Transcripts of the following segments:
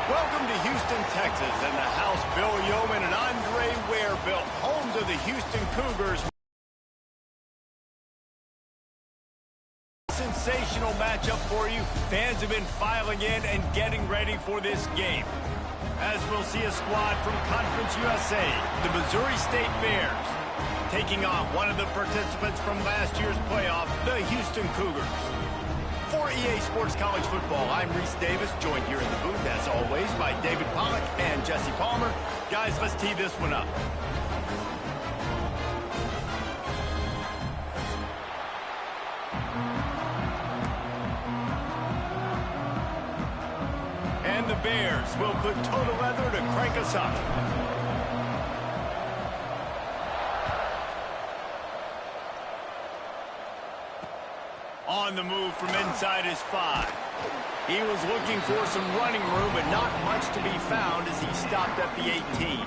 Welcome to Houston, Texas, and the house Bill Yeoman and Andre Ware built, home to the Houston Cougars. Sensational matchup for you. Fans have been filing in and getting ready for this game, as we'll see a squad from Conference USA, the Missouri State Bears, taking on one of the participants from last year's playoff, the Houston Cougars. For EA Sports College Football, I'm Reese Davis, joined here in the booth, as always, by David Pollack and Jesse Palmer. Guys, let's tee this one up. And the Bears will put total leather to crank us up. On the move from inside his 5. He was looking for some running room, but not much to be found as he stopped at the 18.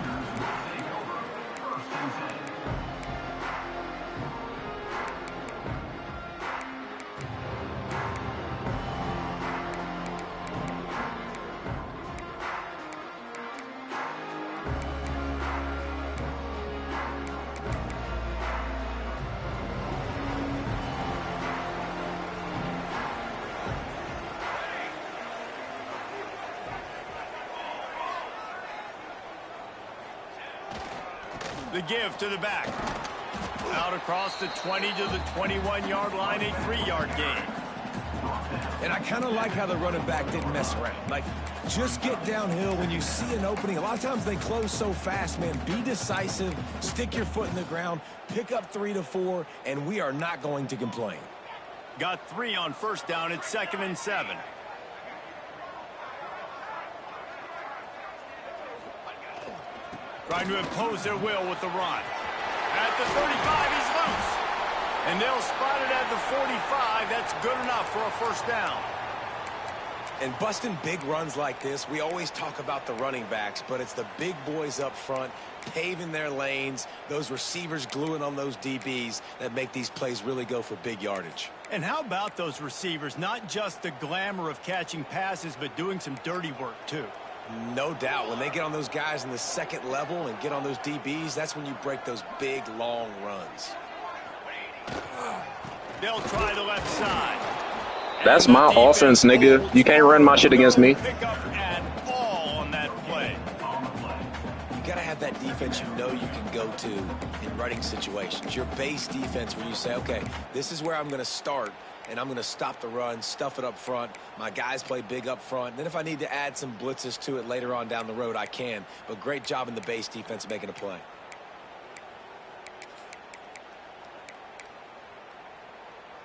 The give to the back. Out across the 20 to the 21-yard line, a 3-yard gain. And I kind of like how the running back didn't mess around. Like, just get downhill when you see an opening. A lot of times they close so fast, man. Be decisive, stick your foot in the ground, pick up 3 to 4, and we are not going to complain. Got 3 on first down. It's 2nd and 7. Trying to impose their will with the run. At the 35, he's loose. And they'll spot it at the 45. That's good enough for a first down. And busting big runs like this, we always talk about the running backs, but it's the big boys up front, paving their lanes, those receivers gluing on those DBs that make these plays really go for big yardage. And how about those receivers? Not just the glamour of catching passes, but doing some dirty work, too. No doubt. When they get on those guys in the second level and get on those DBs, that's when you break those big, long runs. They'll try the left side. That's my offense, nigga. You can't run my shit against me. Pick up at all on that play. You got to have that defense you know you can go to in running situations. Your base defense where you say, okay, this is where I'm going to start. And I'm going to stop the run, stuff it up front. My guys play big up front. Then if I need to add some blitzes to it later on down the road, I can. But great job in the base defense making a play.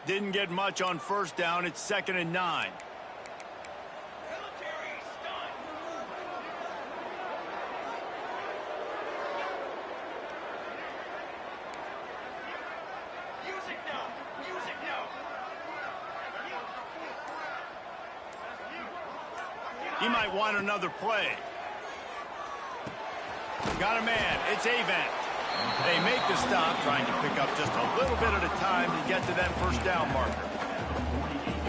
Didn't get much on first down. It's 2nd and 9. He might want another play. Got a man. It's Avant. They make the stop, trying to pick up just a little bit at a time to get to that first down marker.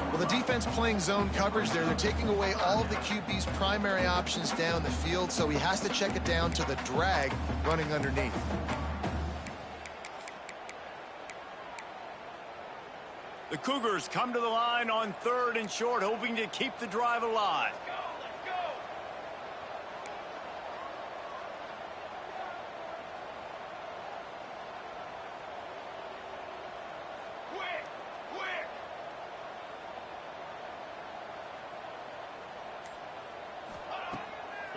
Well, the defense playing zone coverage there. They're taking away all of the QB's primary options down the field, so he has to check it down to the drag running underneath. The Cougars come to the line on 3rd and short, hoping to keep the drive alive.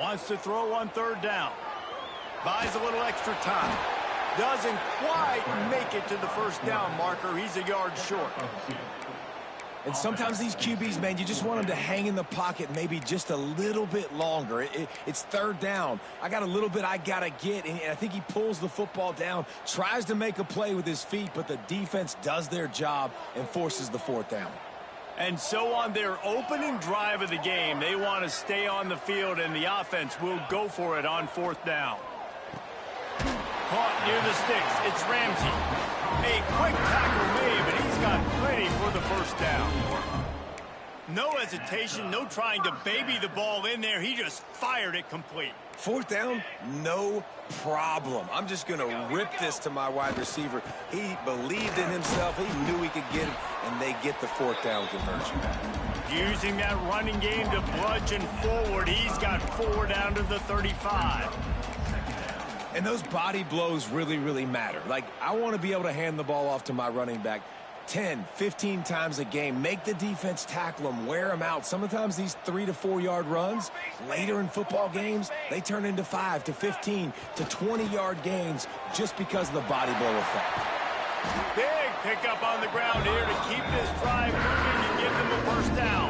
Wants to throw on 3rd down. Buys a little extra time. Doesn't quite make it to the first down marker. He's a yard short. And sometimes these QBs, man, you just want them to hang in the pocket maybe just a little bit longer. It's 3rd down. I got a little bit I got to get, and I think he pulls the football down, tries to make a play with his feet, but the defense does their job and forces the 4th down. And so on their opening drive of the game, they want to stay on the field, and the offense will go for it on 4th down. Caught near the sticks. It's Ramsey. A quick tackle made, but he's got plenty for the first down. No hesitation, no trying to baby the ball in there. He just fired it complete. Fourth down, no problem. I'm just going to rip this to my wide receiver. He believed in himself. He knew he could get it, and they get the fourth down conversion. Using that running game to bludgeon forward. He's got 4 down to the 35. And those body blows really, really matter. Like, I want to be able to hand the ball off to my running back 10, 15 times a game. Make the defense tackle them, wear them out. Sometimes these 3 to 4 yard runs, later in football games, they turn into 5 to 15 to 20 yard gains just because of the body blow effect. Big pickup on the ground here to keep this drive moving and give them a first down.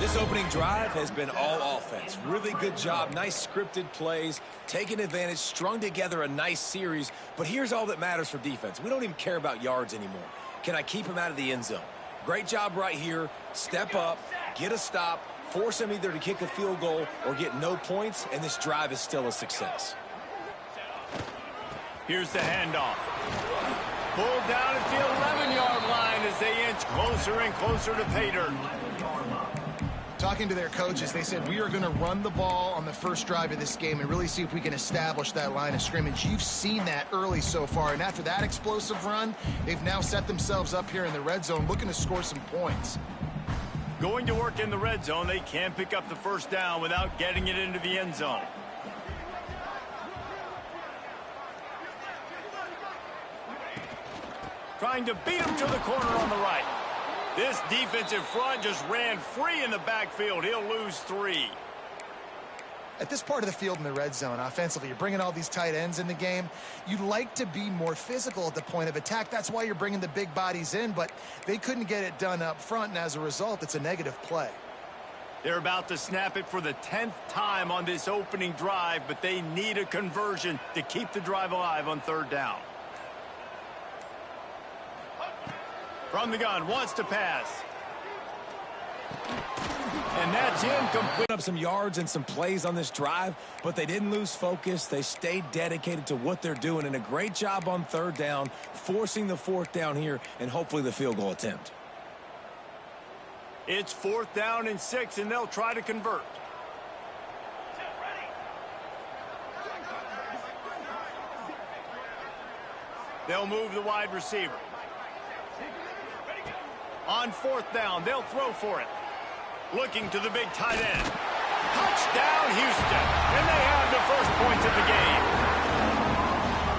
This opening drive has been all offense. Really good job, nice scripted plays, taking advantage, strung together a nice series. But here's all that matters for defense. We don't even care about yards anymore. Can I keep him out of the end zone? Great job right here. Step up, get a stop, force him either to kick a field goal or get no points, and this drive is still a success. Here's the handoff. Pulled down at the 11-yard line as they inch closer and closer to pay dirt. Talking to their coaches, they said, we are going to run the ball on the first drive of this game and really see if we can establish that line of scrimmage. You've seen that early so far, and after that explosive run, they've now set themselves up here in the red zone looking to score some points. Going to work in the red zone, they can't pick up the first down without getting it into the end zone. Trying to beat him to the corner on the right. This defensive front just ran free in the backfield. He'll lose 3. At this part of the field in the red zone, offensively, you're bringing all these tight ends in the game. You'd like to be more physical at the point of attack. That's why you're bringing the big bodies in, but they couldn't get it done up front, and as a result, it's a negative play. They're about to snap it for the 10th time on this opening drive, but they need a conversion to keep the drive alive on third down. From the gun, wants to pass. And that's incomplete. Up some yards and some plays on this drive, but they didn't lose focus. They stayed dedicated to what they're doing, and a great job on third down, forcing the fourth down here, and hopefully the field goal attempt. It's 4th down and 6, and they'll try to convert. They'll move the wide receiver. On 4th down, they'll throw for it. Looking to the big tight end. Touchdown, Houston. And they have the first points of the game.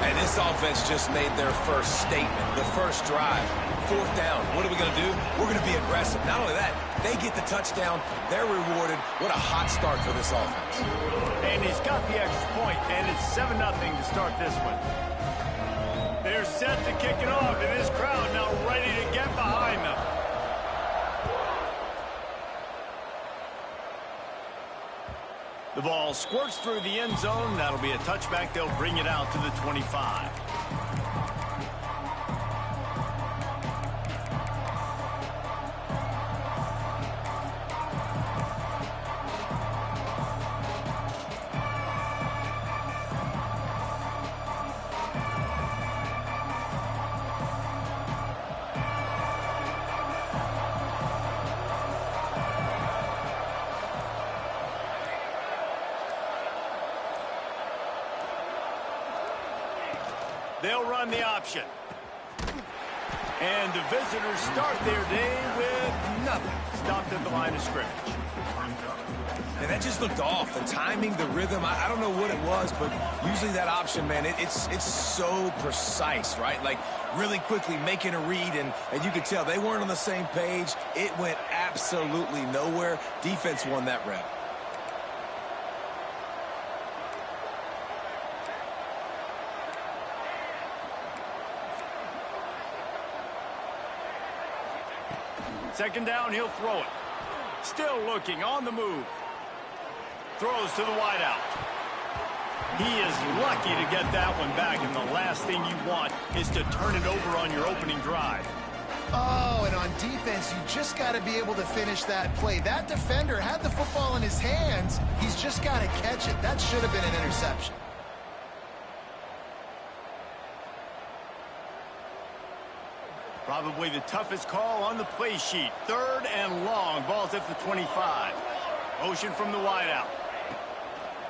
And this offense just made their first statement, the first drive. 4th down. What are we going to do? We're going to be aggressive. Not only that, they get the touchdown. They're rewarded. What a hot start for this offense. And he's got the extra point, and it's 7-0 to start this one. They're set to kick it off, and this crowd now ready to get behind them. The ball squirts through the end zone. That'll be a touchback. They'll bring it out to the 25. They'll run the option. And the visitors start their day with nothing. Stopped at the line of scrimmage. And that just looked off. The timing, the rhythm, I don't know what it was, but usually that option, man, it's so precise, right? Like really quickly making a read, and you could tell they weren't on the same page. It went absolutely nowhere. Defense won that rep. Second down, he'll throw it. Still looking, on the move. Throws to the wideout. He is lucky to get that one back, and the last thing you want is to turn it over on your opening drive. Oh, and on defense, you just got to be able to finish that play. That defender had the football in his hands. He's just got to catch it. That should have been an interception. Probably the toughest call on the play sheet. 3rd and long. Ball's at the 25. Motion from the wideout.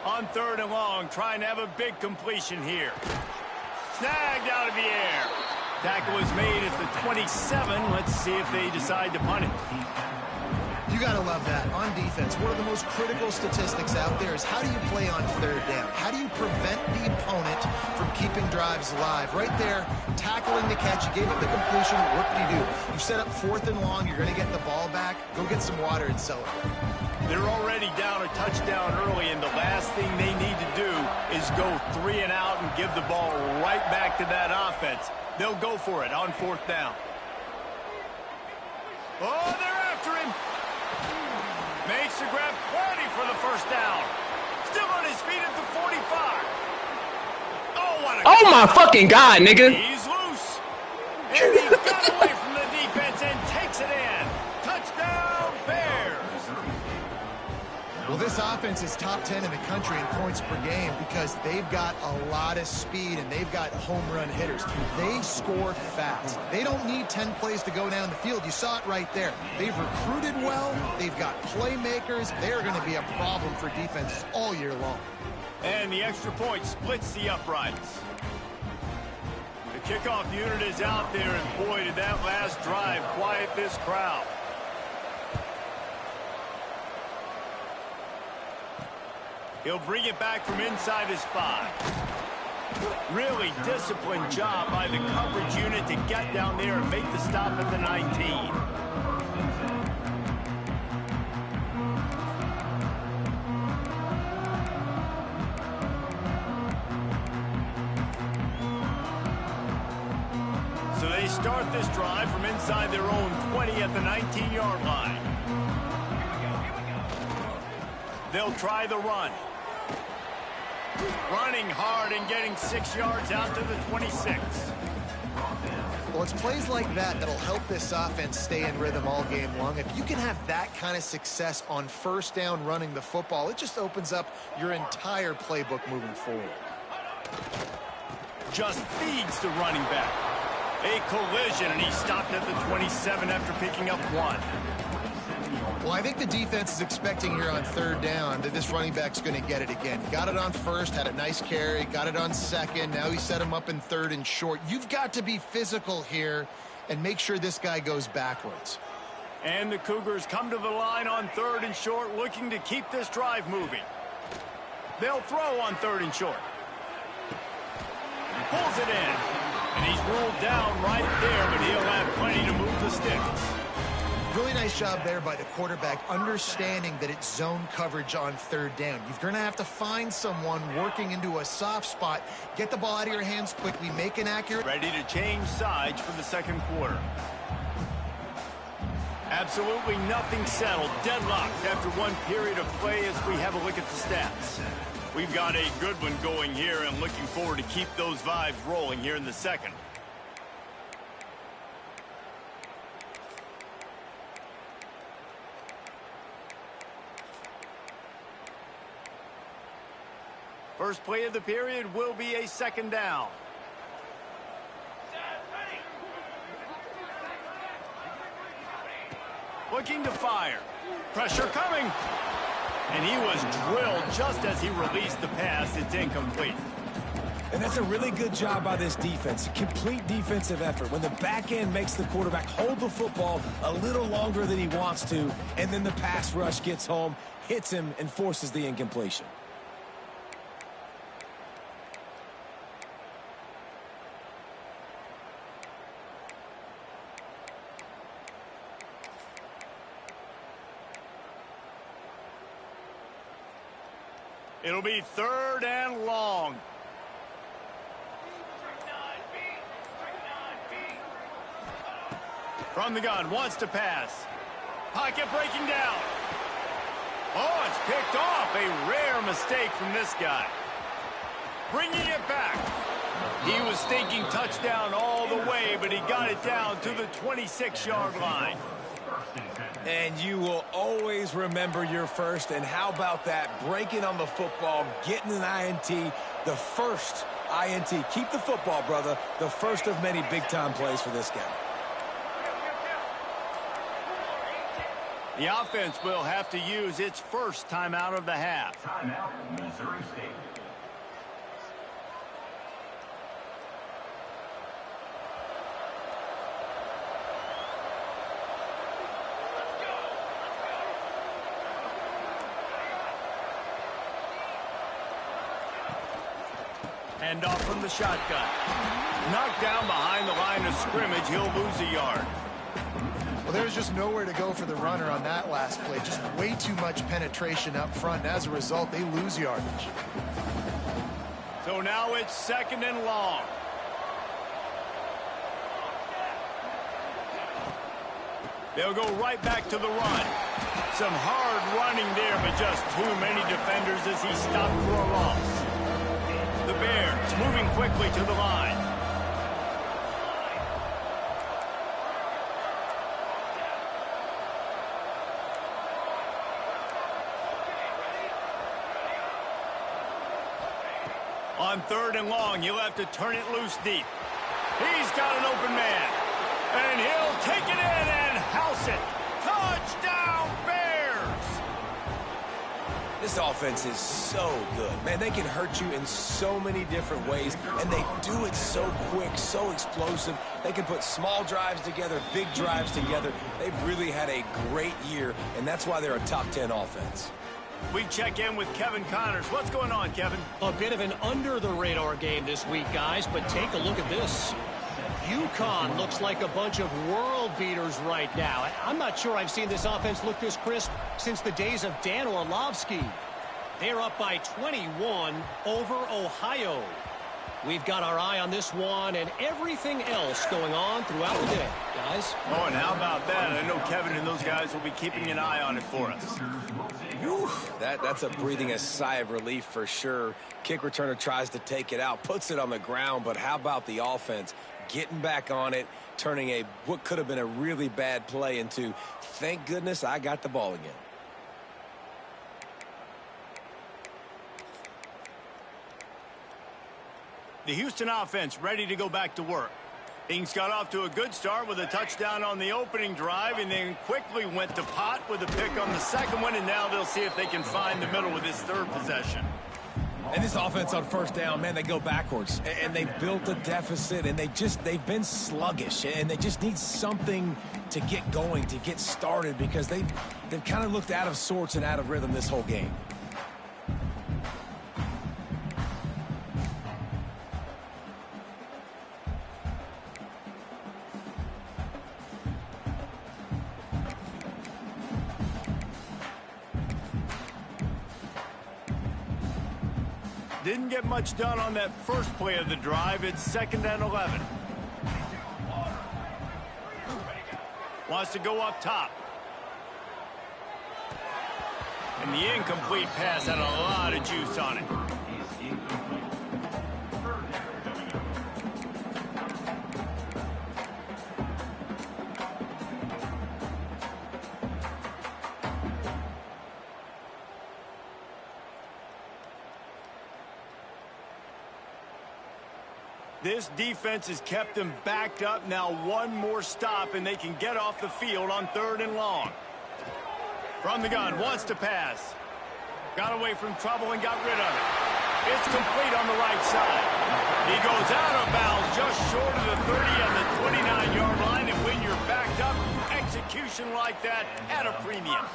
On 3rd and long, trying to have a big completion here. Snagged out of the air. Tackle is made at the 27. Let's see if they decide to punt it. You got to love that. On defense, one of the most critical statistics out there is how do you play on 3rd down? How do you prevent the opponent from keeping drives alive? Right there, tackling the catch. You gave up the completion. What do? You set up 4th and long. You're going to get the ball back. Go get some water and celebrate. They're already down a touchdown early, and the last thing they need to do is go 3 and out and give the ball right back to that offense. They'll go for it on 4th down. Oh, they're after him. Makes the grab, plenty for the 1st down. Still on his feet at the 45. Oh, what a... Oh my fucking God, nigga. He's loose. And he got away from the defense and takes it in. Touchdown, Bears. Well, this offense is top 10 in the country in points per game because they've got a lot of speed and they've got home run hitters. They score fast. They don't need 10 plays to go down the field. You saw it right there. They've recruited well. They've got playmakers. They're going to be a problem for defenses all year long. And the extra point splits the uprights. The kickoff unit is out there, and boy, did that last drive quiet this crowd. He'll bring it back from inside his 5. Really disciplined job by the coverage unit to get down there and make the stop at the 19. So they start this drive from inside their own 20 at the 19-yard line. They'll try the run. Running hard and getting 6 yards out to the 26. Well, it's plays like that that'll help this offense stay in rhythm all game long. If you can have that kind of success on 1st down running the football, it just opens up your entire playbook moving forward. Just feeds the running back. A collision, and he stopped at the 27 after picking up 1. Well, I think the defense is expecting here on 3rd down that this running back's going to get it again. Got it on 1st, had a nice carry, got it on 2nd. Now he set him up in 3rd and short. You've got to be physical here and make sure this guy goes backwards. And the Cougars come to the line on 3rd and short, looking to keep this drive moving. They'll throw on 3rd and short. Pulls it in. And he's ruled down right there, but he'll have plenty to move the sticks. Really nice job there by the quarterback, understanding that it's zone coverage on 3rd down. You're going to have to find someone working into a soft spot, get the ball out of your hands quickly, make an accurate... Ready to change sides for the 2nd quarter. Absolutely nothing settled, deadlocked after one period of play as we have a look at the stats. We've got a good one going here and looking forward to keep those vibes rolling here in the 2nd. First play of the period will be a 2nd down. Looking to fire. Pressure coming. And he was drilled just as he released the pass. It's incomplete. And that's a really good job by this defense. A complete defensive effort. When the back end makes the quarterback hold the football a little longer than he wants to, and then the pass rush gets home, hits him, and forces the incompletion. It'll be 3rd and long. From the gun, wants to pass. Pocket breaking down. Oh, it's picked off. A rare mistake from this guy. Bringing it back. He was thinking touchdown all the way, but he got it down to the 26-yard line. And you will always remember your first. And how about that? Breaking on the football, getting an INT, the first INT. Keep the football, brother. The first of many big-time plays for this guy. The offense will have to use its first timeout of the half. Timeout, Missouri State. Hand off from the shotgun. Knocked down behind the line of scrimmage. He'll lose a yard. Well, there's just nowhere to go for the runner on that last play. Just way too much penetration up front. And as a result, they lose yardage. So now it's 2nd and long. They'll go right back to the run. Some hard running there, but just too many defenders as he stopped for a loss. The Bears moving quickly to the line. On 3rd and long, you'll have to turn it loose deep. He's got an open man. And he'll take it in and house it. Touchdown, Bears! This offense is so good. Man, they can hurt you in so many different ways, and they do it so quick, so explosive. They can put small drives together, big drives together. They've really had a great year, and that's why they're a top 10 offense. We check in with Kevin Connors. What's going on, Kevin? A bit of an under-the-radar game this week, guys, but take a look at this. UConn looks like a bunch of world beaters right now. I'm not sure I've seen this offense look this crisp since the days of Dan Orlovsky. They're up by 21 over Ohio. We've got our eye on this one and everything else going on throughout the day, guys. Oh, and how about that? I know Kevin and those guys will be keeping an eye on it for us. Whew, that's a breathing a sigh of relief for sure. Kick returner tries to take it out, puts it on the ground, but how about the offense? Getting back on it, turning what could have been a really bad play into, thank goodness I got the ball again. The Houston offense ready to go back to work. Things got off to a good start with a touchdown on the opening drive and then quickly went to pot with a pick on the second one, and now they'll see if they can find the middle with this 3rd possession. And this offense on 1st down, man, they go backwards. And they built a deficit, and they've been sluggish. And they just need something to get going, to get started, because they've kind of looked out of sorts and out of rhythm this whole game. Didn't get much done on that first play of the drive. It's 2nd and 11. Wants to go up top. And the incomplete pass had a lot of juice on it. This defense has kept them backed up. Now one more stop, and they can get off the field on 3rd and long. From the gun, wants to pass. Got away from trouble and got rid of it. It's complete on the right side. He goes out of bounds just short of the 30 on the 29-yard line, and when you're backed up, execution like that at a premium.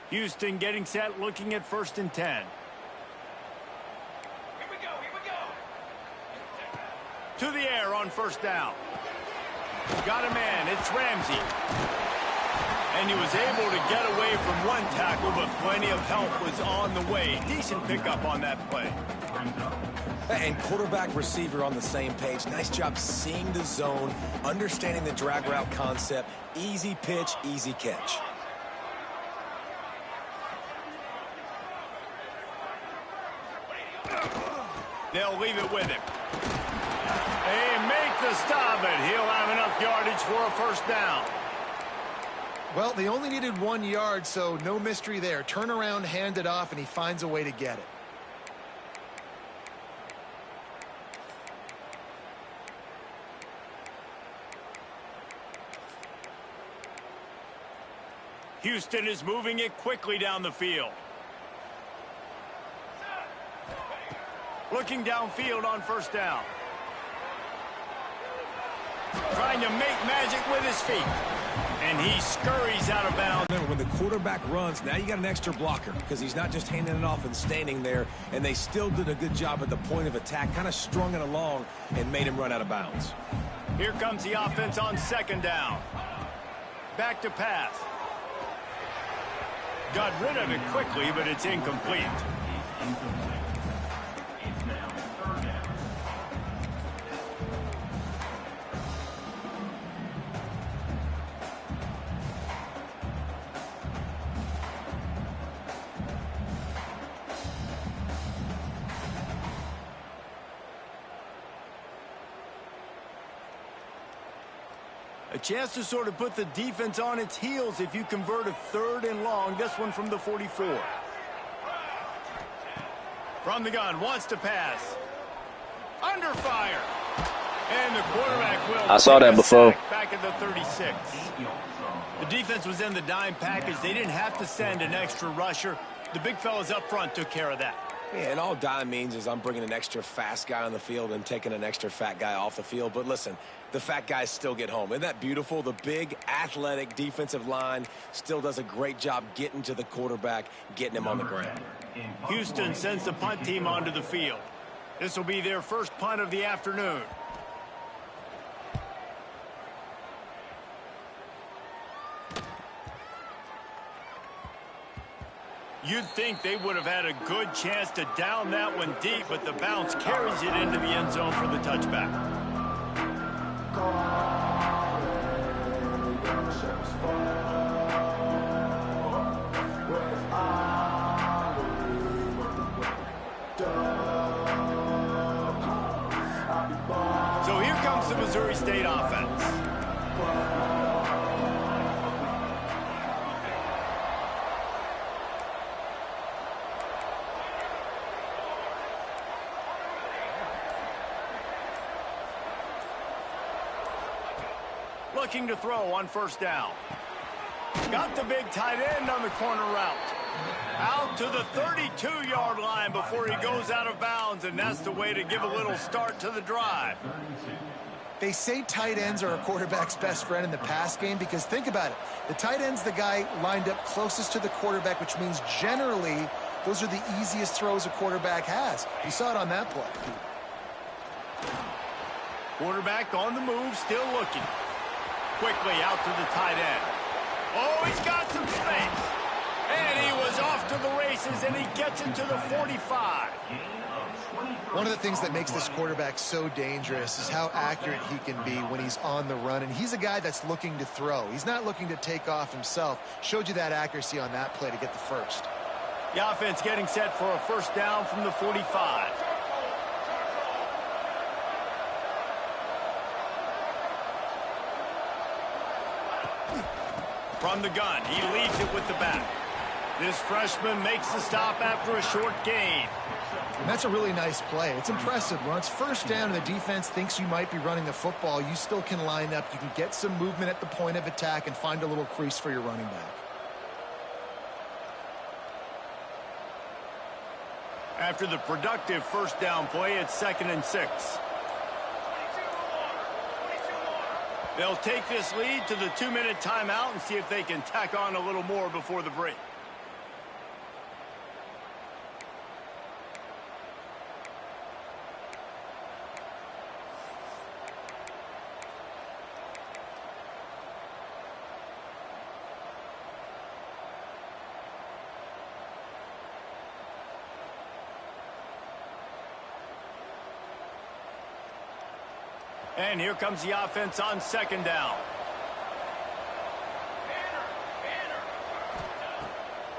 Houston getting set, looking at 1st and 10. Here we go. To the air on 1st down. Got a man, it's Ramsey. And he was able to get away from one tackle, but plenty of help was on the way. Decent pickup on that play. And quarterback receiver on the same page. Nice job seeing the zone, understanding the drag route concept. Easy pitch, easy catch. They'll leave it with him. They make the stop, and he'll have enough yardage for a 1st down. Well, they only needed 1 yard, so no mystery there. Turn around, hand it off, and he finds a way to get it. Houston is moving it quickly down the field. Looking downfield on first down. Trying to make magic with his feet. And he scurries out of bounds. When the quarterback runs, now you got an extra blocker because he's not just handing it off and standing there. And they still did a good job at the point of attack, kind of strung it along and made him run out of bounds. Here comes the offense on second down. Back to pass. Got rid of it quickly, but it's incomplete. It's now third down. A chance to sort of put the defense on its heels if you convert a 3rd and long. This one from the 44. From the gun, wants to pass. Under fire. And the quarterback will. I saw that before. Back at the 36. The defense was in the dime package. They didn't have to send an extra rusher. The big fellas up front took care of that. Yeah, and all dime means is I'm bringing an extra fast guy on the field and taking an extra fat guy off the field. But listen, the fat guys still get home. Isn't that beautiful? The big, athletic defensive line still does a great job getting to the quarterback, getting him on the ground. Houston sends the punt team onto the field. This will be their first punt of the afternoon. You'd think they would have had a good chance to down that one deep, but the bounce carries it into the end zone for the touchback. So here comes the Missouri State offense. Looking to throw on first down. Got the big tight end on the corner route. Out to the 32-yard line before he goes out of bounds, and that's the way to give a little start to the drive. They say tight ends are a quarterback's best friend in the pass game because think about it. The tight end's the guy lined up closest to the quarterback, which means generally those are the easiest throws a quarterback has. You saw it on that play. Quarterback on the move, still looking. Quickly out to the tight end. Oh, he's got some space. And he was off to the races, and he gets it to the 45. One of the things that makes this quarterback so dangerous is how accurate he can be when he's on the run. And he's a guy that's looking to throw. He's not looking to take off himself. Showed you that accuracy on that play to get the first. The offense getting set for a first down from the 45. From the gun, he leaves it with the back. This freshman makes the stop after a short gain. And that's a really nice play. It's impressive. When it's first down and the defense thinks you might be running the football, you still can line up. You can get some movement at the point of attack and find a little crease for your running back. After the productive first down play, it's 2nd and 6. They'll take this lead to the 2-minute timeout and see if they can tack on a little more before the break. And here comes the offense on second down.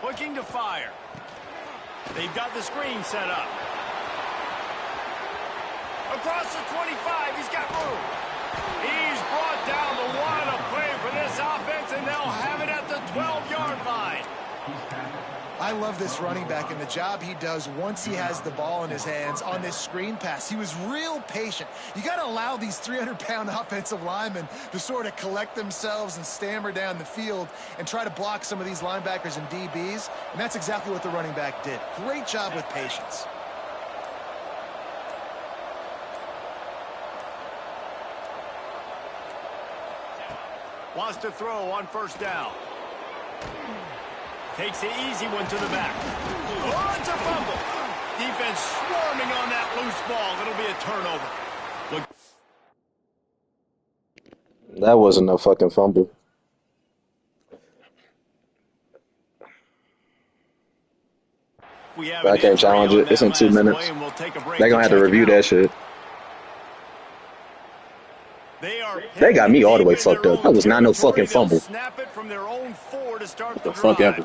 Looking to fire. They've got the screen set up. Across the 25, he's got room. He's brought down the one, a play for this offense, and they'll have it at the I love this running back and the job he does once he has the ball in his hands on this screen pass. He was real patient. You got to allow these 300-pound offensive linemen to sort of collect themselves and stammer down the field and try to block some of these linebackers and DBs, and that's exactly what the running back did. Great job with patience. Wants to throw on first down. Takes the easy one to the back. Oh, it's a fumble. Defense swarming on that loose ball. It'll be a turnover. That wasn't a fucking fumble. I can't challenge it. It's in 2 minutes. They're going to have to review that shit. They got me all the way fucked up. That was not no fucking fumble. Snap it from their own 4 to start the fuck ever.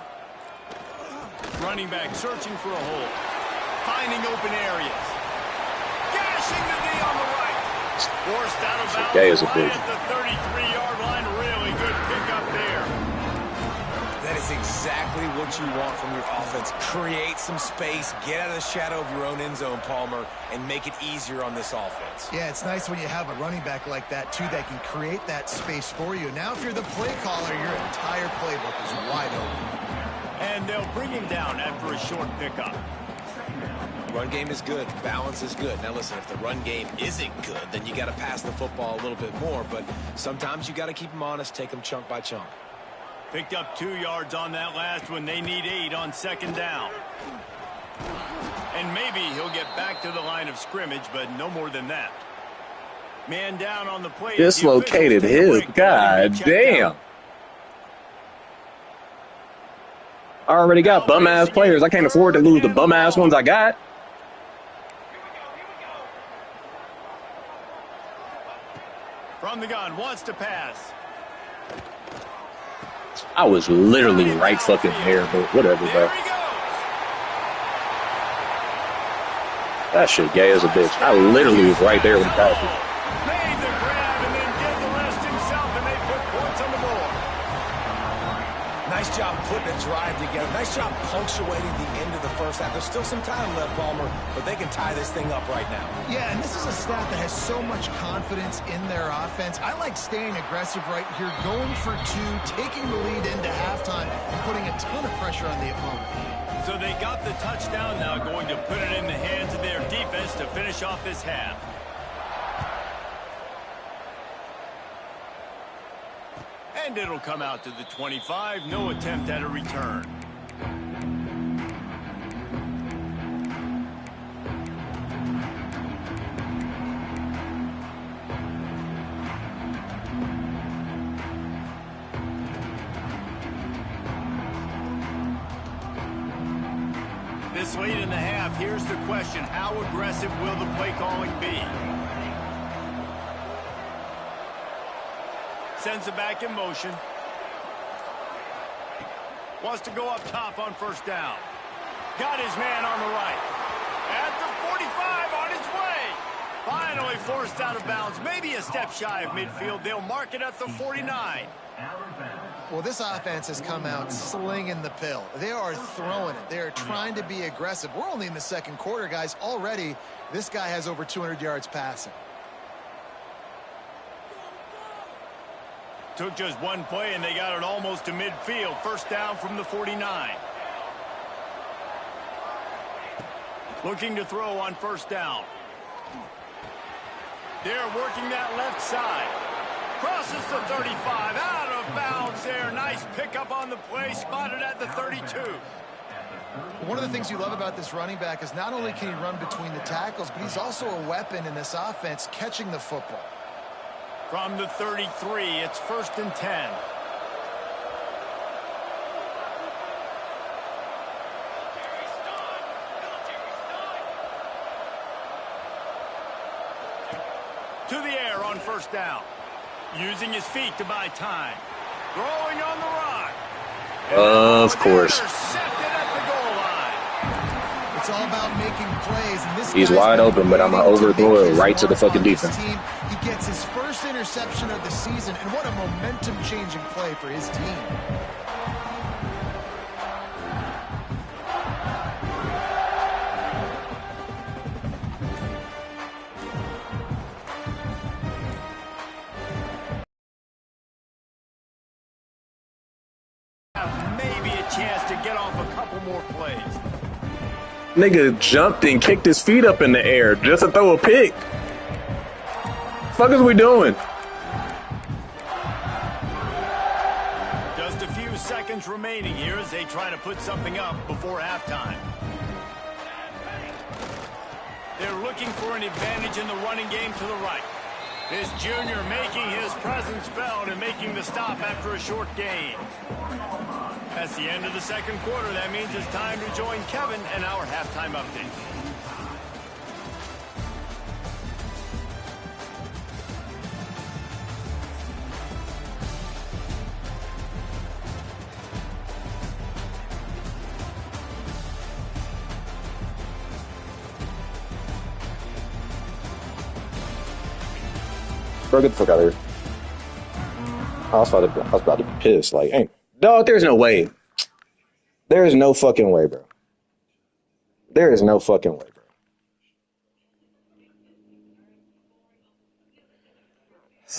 Running back searching for a hole. Finding open areas. Gashing the knee on the right. Forced out of bounds Gay as a right bitch. at the 33-yard line. Really good pickup there. That is exactly what you want from your offense. Create some space, get out of the shadow of your own end zone, Palmer, and make it easier on this offense. Yeah, it's nice when you have a running back like that, too, that can create that space for you. Now, if you're the play caller, your entire playbook is wide open. And they'll bring him down after a short pickup. Run game is good. Balance is good. Now, listen, if the run game isn't good, then you got to pass the football a little bit more. But sometimes you got to keep them honest, take them chunk by chunk. Picked up 2 yards on that last one. They need 8 on second down. And maybe he'll get back to the line of scrimmage, but no more than that. Man down on the play. Dislocated his. God damn. I already got bum-ass players. I can't afford to lose the bum-ass ones I got. From the gun, wants to pass. I was literally right fucking there, but whatever, bro. That shit gay as a bitch. I literally was right there when he passed it. Made the grab and then did the rest himself, and they put points on the board. Nice job putting a drive together. Nice job punctuating the end of the first half. There's still some time left, Palmer, but they can tie this thing up right now. Yeah, and this is a staff that has so much confidence in their offense. I like staying aggressive right here, going for 2, taking the lead into halftime, and putting a ton of pressure on the opponent. So they got the touchdown now, going to put it in the hands of their defense to finish off this half. And it'll come out to the 25. No attempt at a return. This late in the half, here's the question. How aggressive will the play calling be? Sends it back in motion. Wants to go up top on first down. Got his man on the right. At the 45 on his way. Finally forced out of bounds. Maybe a step shy of midfield. They'll mark it at the 49. Well, this offense has come out slinging the pill. They are throwing it. They are trying to be aggressive. We're only in the second quarter, guys. Already, this guy has over 200 yards passing. Took just one play, and they got it almost to midfield. First down from the 49. Looking to throw on first down. They're working that left side. Crosses the 35. Out of bounds there. Nice pickup on the play. Spotted at the 32. One of the things you love about this running back is not only can he run between the tackles, but he's also a weapon in this offense, catching the football. From the 33, it's 1st and 10. To the air on first down. Using his feet to buy time. Throwing on the run. Of course. Intercepted at the goal line. It's all about making plays. And this He's guy's wide been open, but I'm going to waiting overthrow make it his right to the mark fucking on his defense. team. He gets his first interception of the season, and what a momentum-changing play for his team. couple more plays. Nigga jumped and kicked his feet up in the air just to throw a pick. Fuck is we doing? Just a few seconds remaining here as they try to put something up before halftime. They're looking for an advantage in the running game to the right. This junior making his presence felt and making the stop after a short gain. That's the end of the second quarter. That means it's time to join Kevin and our halftime update. Bro, get the fuck out of here. I was about to be pissed. Like, ain't dog, there's no way. There is no fucking way, bro. There is no fucking way, bro.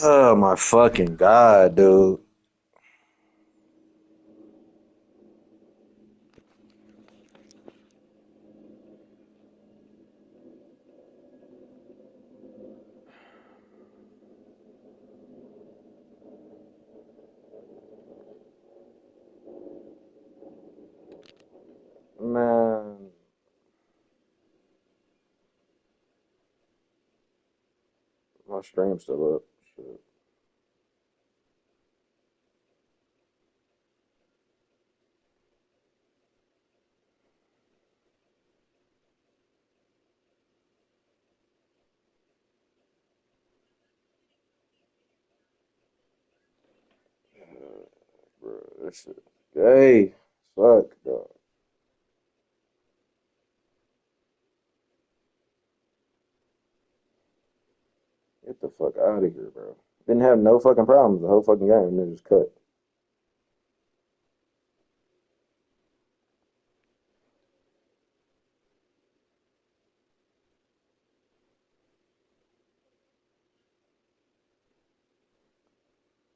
Oh my fucking God, dude. Man. My stream's still up. Shit. Bro, this shit gay. Fuck, dog. Get the fuck out of here, bro. Didn't have no fucking problems the whole fucking game, and then just cut.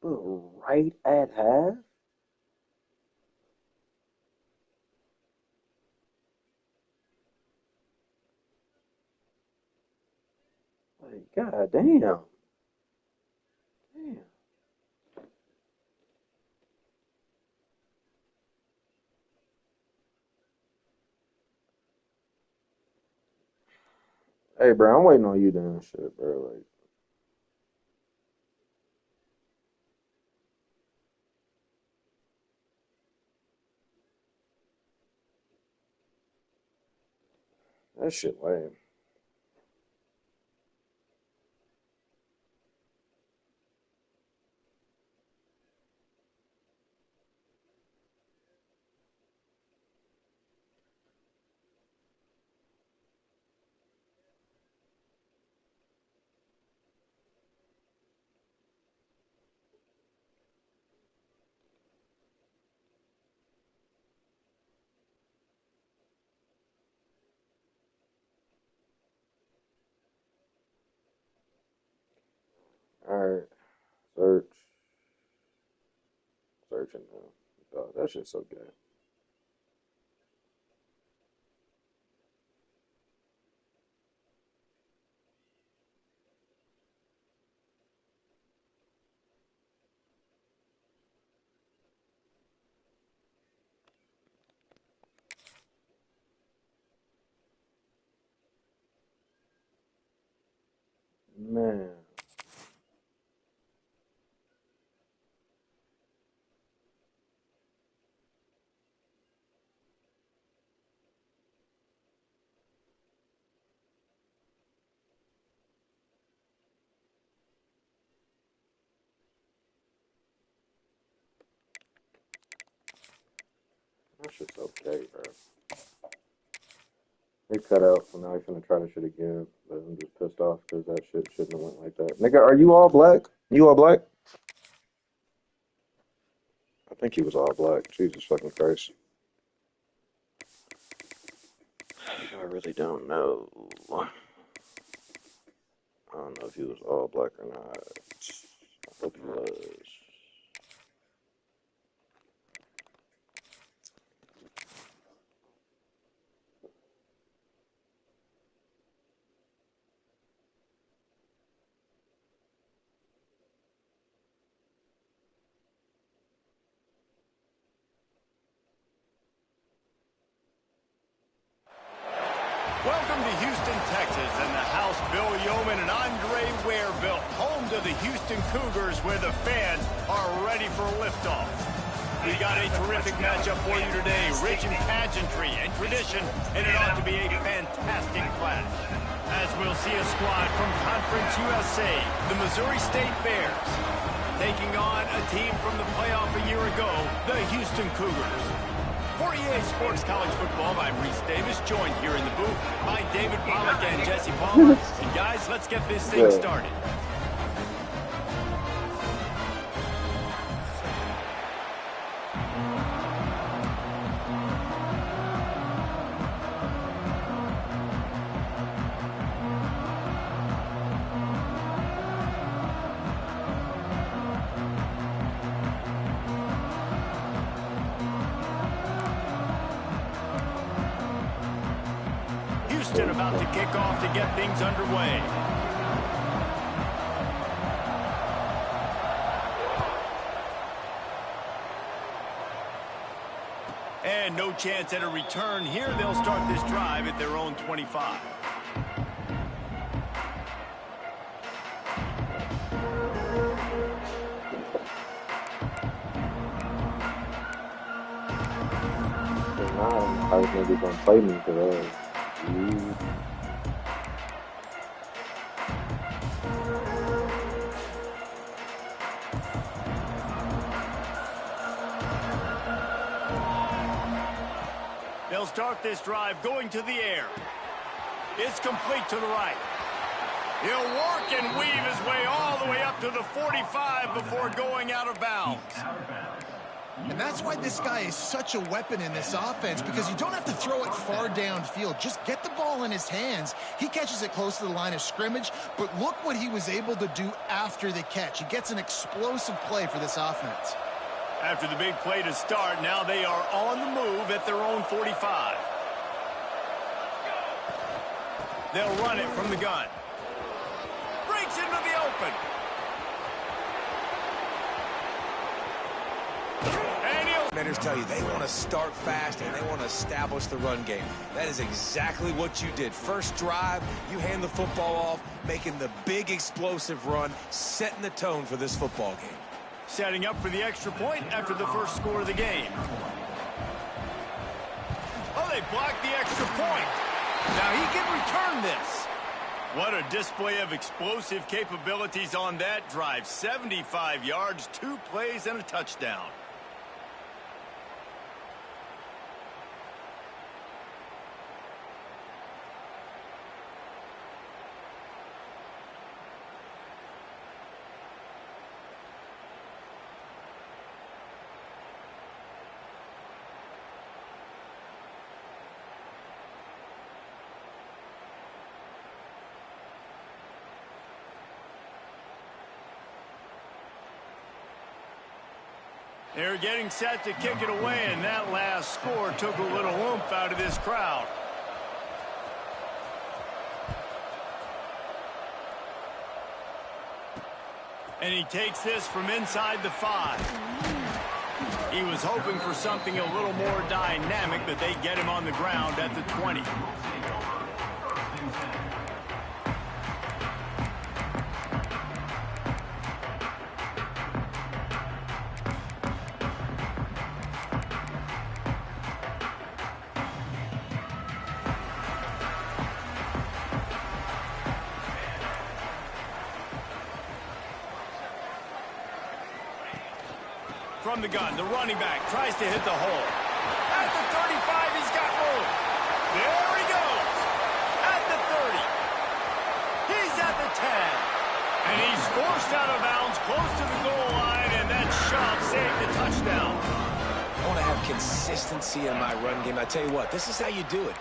Bro, right at half? Like, god damn. Damn. Hey, bro, I'm waiting on you doing shit, bro. Like, that shit lame. Alright, search. Searching now. Dog, that shit's so gay. Man. That shit's so gay, bro. It cut out, so now he's gonna try to shit again. But I'm just pissed off because that shit shouldn't have went like that. Nigga, are you all black? You all black? I think he was all black. Jesus fucking Christ. I really don't know. I don't know if he was all black or not. I hope he was. Welcome to Houston, Texas, and the house Bill Yeoman and Andre Ware built, home to the Houston Cougars, where the fans are ready for liftoff. We got a terrific matchup for you today, rich in pageantry and tradition, and it ought to be a fantastic clash. As we'll see a squad from Conference USA, the Missouri State Bears, taking on a team from the playoff a year ago, the Houston Cougars. For EA Sports College Football, I'm Reese Davis, joined here in the booth by David Pollack and Jesse Palmer. And guys, let's get this thing started. Houston about to kick off to get things underway. And no chance at a return here. They'll start this drive at their own 25. I was maybe going to play me today. They'll start this drive going to the air. It's complete to the right. He'll work and weave his way all the way up to the 45 before going out of bounds. And that's why this guy is such a weapon in this offense, because you don't have to throw it far downfield. Just get the ball in his hands. He catches it close to the line of scrimmage, but look what he was able to do after the catch. He gets an explosive play for this offense. After the big play to start, now they are on the move at their own 45. They'll run it from the gun. Breaks into the open. Coordinators tell you they want to start fast and they want to establish the run game. That is exactly what you did. First drive, you hand the football off, making the big explosive run, setting the tone for this football game. Setting up for the extra point after the first score of the game. Oh, they blocked the extra point. Now he can return this. What a display of explosive capabilities on that drive. 75 yards, 2 plays, and a touchdown. They're getting set to kick it away, and that last score took a little oomph out of this crowd. And he takes this from inside the 5. He was hoping for something a little more dynamic, but they get him on the ground at the 20. From the gun, the running back tries to hit the hole. At the 35, he's got room. There he goes. At the 30. He's at the 10. And he's forced out of bounds close to the goal line, and that shot saved the touchdown. I want to have consistency in my run game. I tell you what, this is how you do it.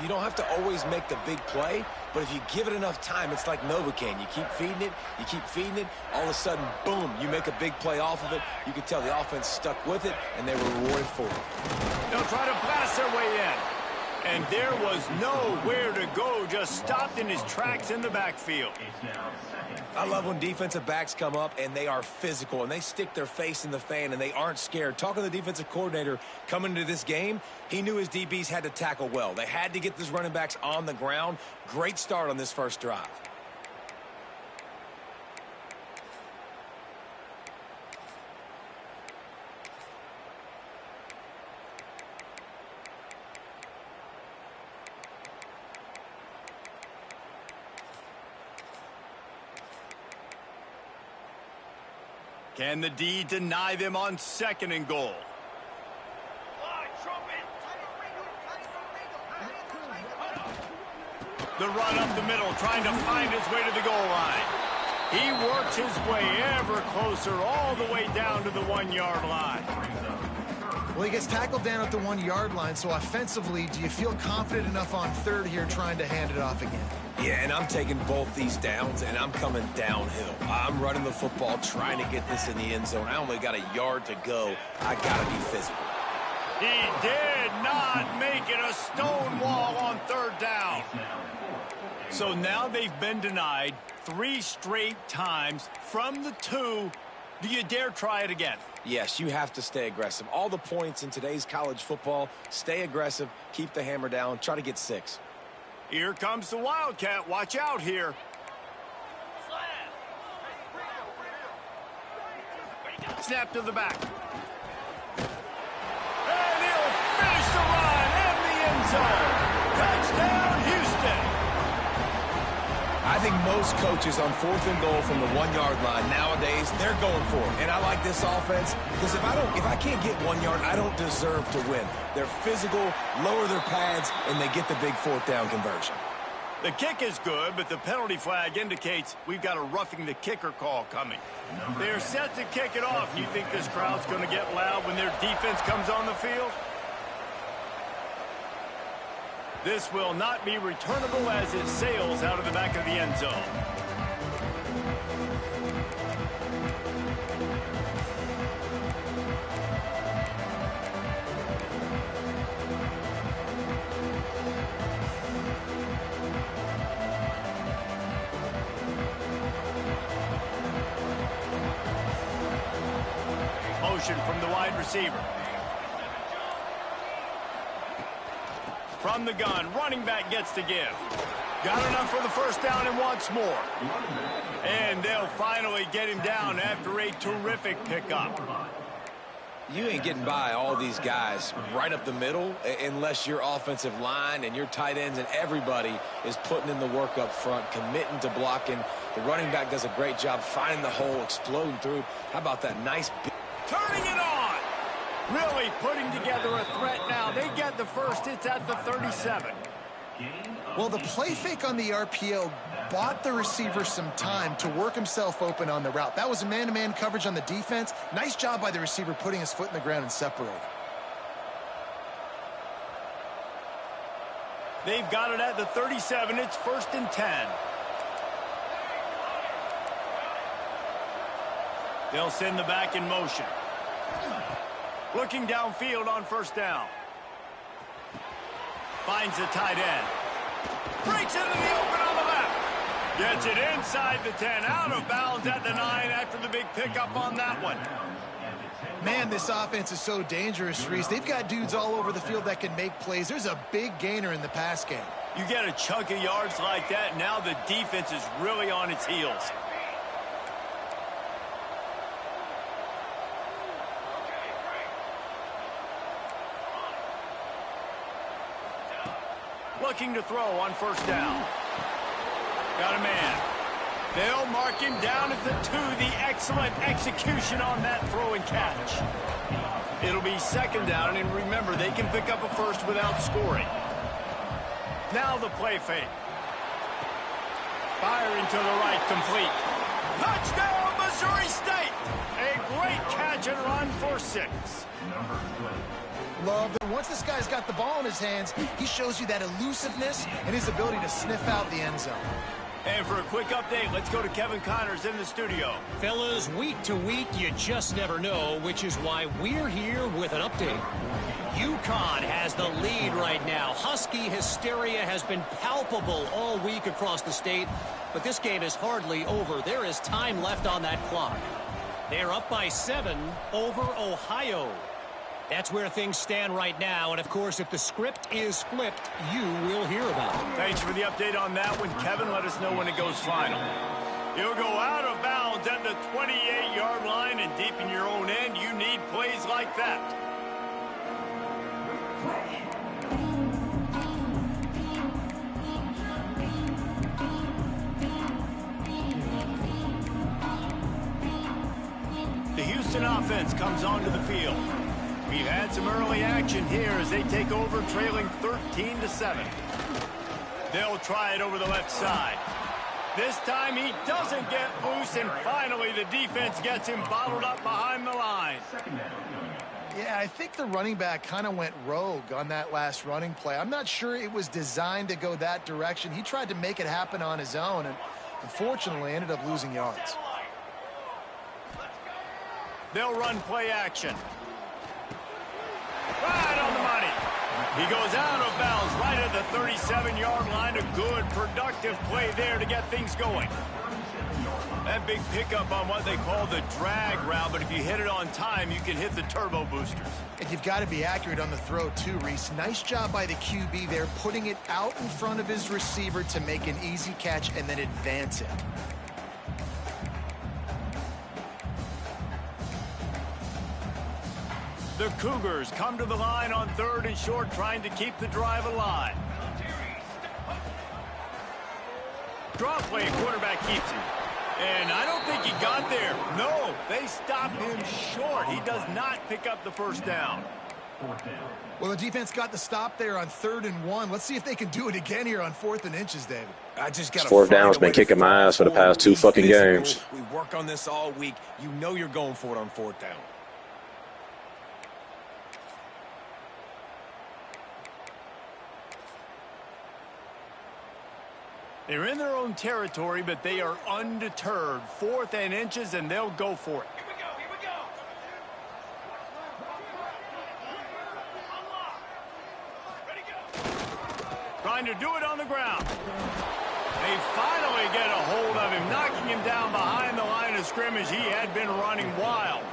You don't have to always make the big play, but if you give it enough time, it's like Novocaine. You keep feeding it, all of a sudden, boom, you make a big play off of it. You can tell the offense stuck with it, and they were rewarded for it. They'll try to blast their way in. And there was nowhere to go, just stopped in his tracks in the backfield. I love when defensive backs come up and they are physical and they stick their face in the fan and they aren't scared. Talking to the defensive coordinator coming into this game, he knew his DBs had to tackle well. They had to get these running backs on the ground. Great start on this first drive. Can the D deny them on 2nd and goal? The run up the middle, trying to find his way to the goal line. He works his way ever closer, all the way down to the 1-yard line. Well, he gets tackled down at the 1-yard line, so offensively, do you feel confident enough on 3rd here trying to hand it off again? Yeah, and I'm taking both these downs, and I'm coming downhill. I'm running the football, trying to get this in the end zone. I only got a yard to go. I got to be physical. He did not make it a stone wall on 3rd down. So now they've been denied 3 straight times from the 2. Do you dare try it again? Yes, you have to stay aggressive. All the points in today's college football, stay aggressive, keep the hammer down, try to get 6. Here comes the Wildcat. Watch out here. Snap to the back. And he'll finish the run in the end zone. Touchdown, Houston. I think most coaches on 4th and goal from the 1-yard line nowadays, they're going for it. And I like this offense because if I can't get 1 yard, I don't deserve to win. They're physical, lower their pads, and they get the big 4th down conversion. The kick is good, but the penalty flag indicates we've got a roughing the kicker call coming. They're set to kick it off. You think this crowd's going to get loud when their defense comes on the field? This will not be returnable as it sails out of the back of the end zone. Motion from the wide receiver. From the gun, running back gets to give. Got enough for the 1st down and wants more. And they'll finally get him down after a terrific pickup. You ain't getting by all these guys right up the middle unless your offensive line and your tight ends and everybody is putting in the work up front, committing to blocking. The running back does a great job finding the hole, exploding through. How about that nice big... Turning it on! Really putting together a threat now. They get the first. It's at the 37. Well, the play fake on the RPO bought the receiver some time to work himself open on the route. That was a man-to-man coverage on the defense. Nice job by the receiver putting his foot in the ground and separating. They've got it at the 37. It's 1st and 10. They'll send the back in motion. Looking downfield on 1st down. Finds the tight end. Breaks into the open on the left. Gets it inside the 10. Out of bounds at the 9 after the big pickup on that one. Man, this offense is so dangerous, Reese. They've got dudes all over the field that can make plays. There's a big gainer in the pass game. You get a chunk of yards like that, now the defense is really on its heels. Looking to throw on 1st down. Got a man. They'll mark him down at the 2. The excellent execution on that throw and catch. It'll be 2nd down, and remember, they can pick up a first without scoring. Now the play fake. Firing to the right, complete. Touchdown, Missouri State! A great catch and run for 6. Love that once this guy's got the ball in his hands, he shows you that elusiveness and his ability to sniff out the end zone. And for a quick update, let's go to Kevin Connors in the studio. Fellas, week to week, you just never know, which is why we're here with an update. UConn has the lead right now. Husky hysteria has been palpable all week across the state, but this game is hardly over. There is time left on that clock. They're up by 7 over Ohio. That's where things stand right now, and of course, if the script is flipped, you will hear about it. Thanks for the update on that one, Kevin. Let us know when it goes final. You'll go out of bounds at the 28-yard line, and deep in your own end, you need plays like that. The Houston offense comes onto the field. We've had some early action here as they take over, trailing 13-7. They'll try it over the left side. This time he doesn't get loose, and finally the defense gets him bottled up behind the line. Yeah, I think the running back kind of went rogue on that last running play. I'm not sure it was designed to go that direction. He tried to make it happen on his own, and unfortunately ended up losing yards. They'll run play action. Right on the money. He goes out of bounds right at the 37-yard line. A good, productive play there to get things going. That big pickup on what they call the drag route, but if you hit it on time, you can hit the turbo boosters. And you've got to be accurate on the throw too, Reese. Nice job by the QB there, putting it out in front of his receiver to make an easy catch and then advance it. The Cougars come to the line on 3rd and short, trying to keep the drive alive. Draw play, quarterback keeps him. And I don't think he got there. No, they stopped him short. He does not pick up the first down. Well, the defense got the stop there on 3rd and 1. Let's see if they can do it again here on 4th and inches, David. I just got 4th down's been kicking my ass for the past 2 fucking games. We work on this all week. You know you're going for it on 4th down. They're in their own territory, but they are undeterred. 4th and inches, and they'll go for it. Here we go, here we go. Ready, go. Trying to do it on the ground. They finally get a hold of him, knocking him down behind the line of scrimmage. He had been running wild.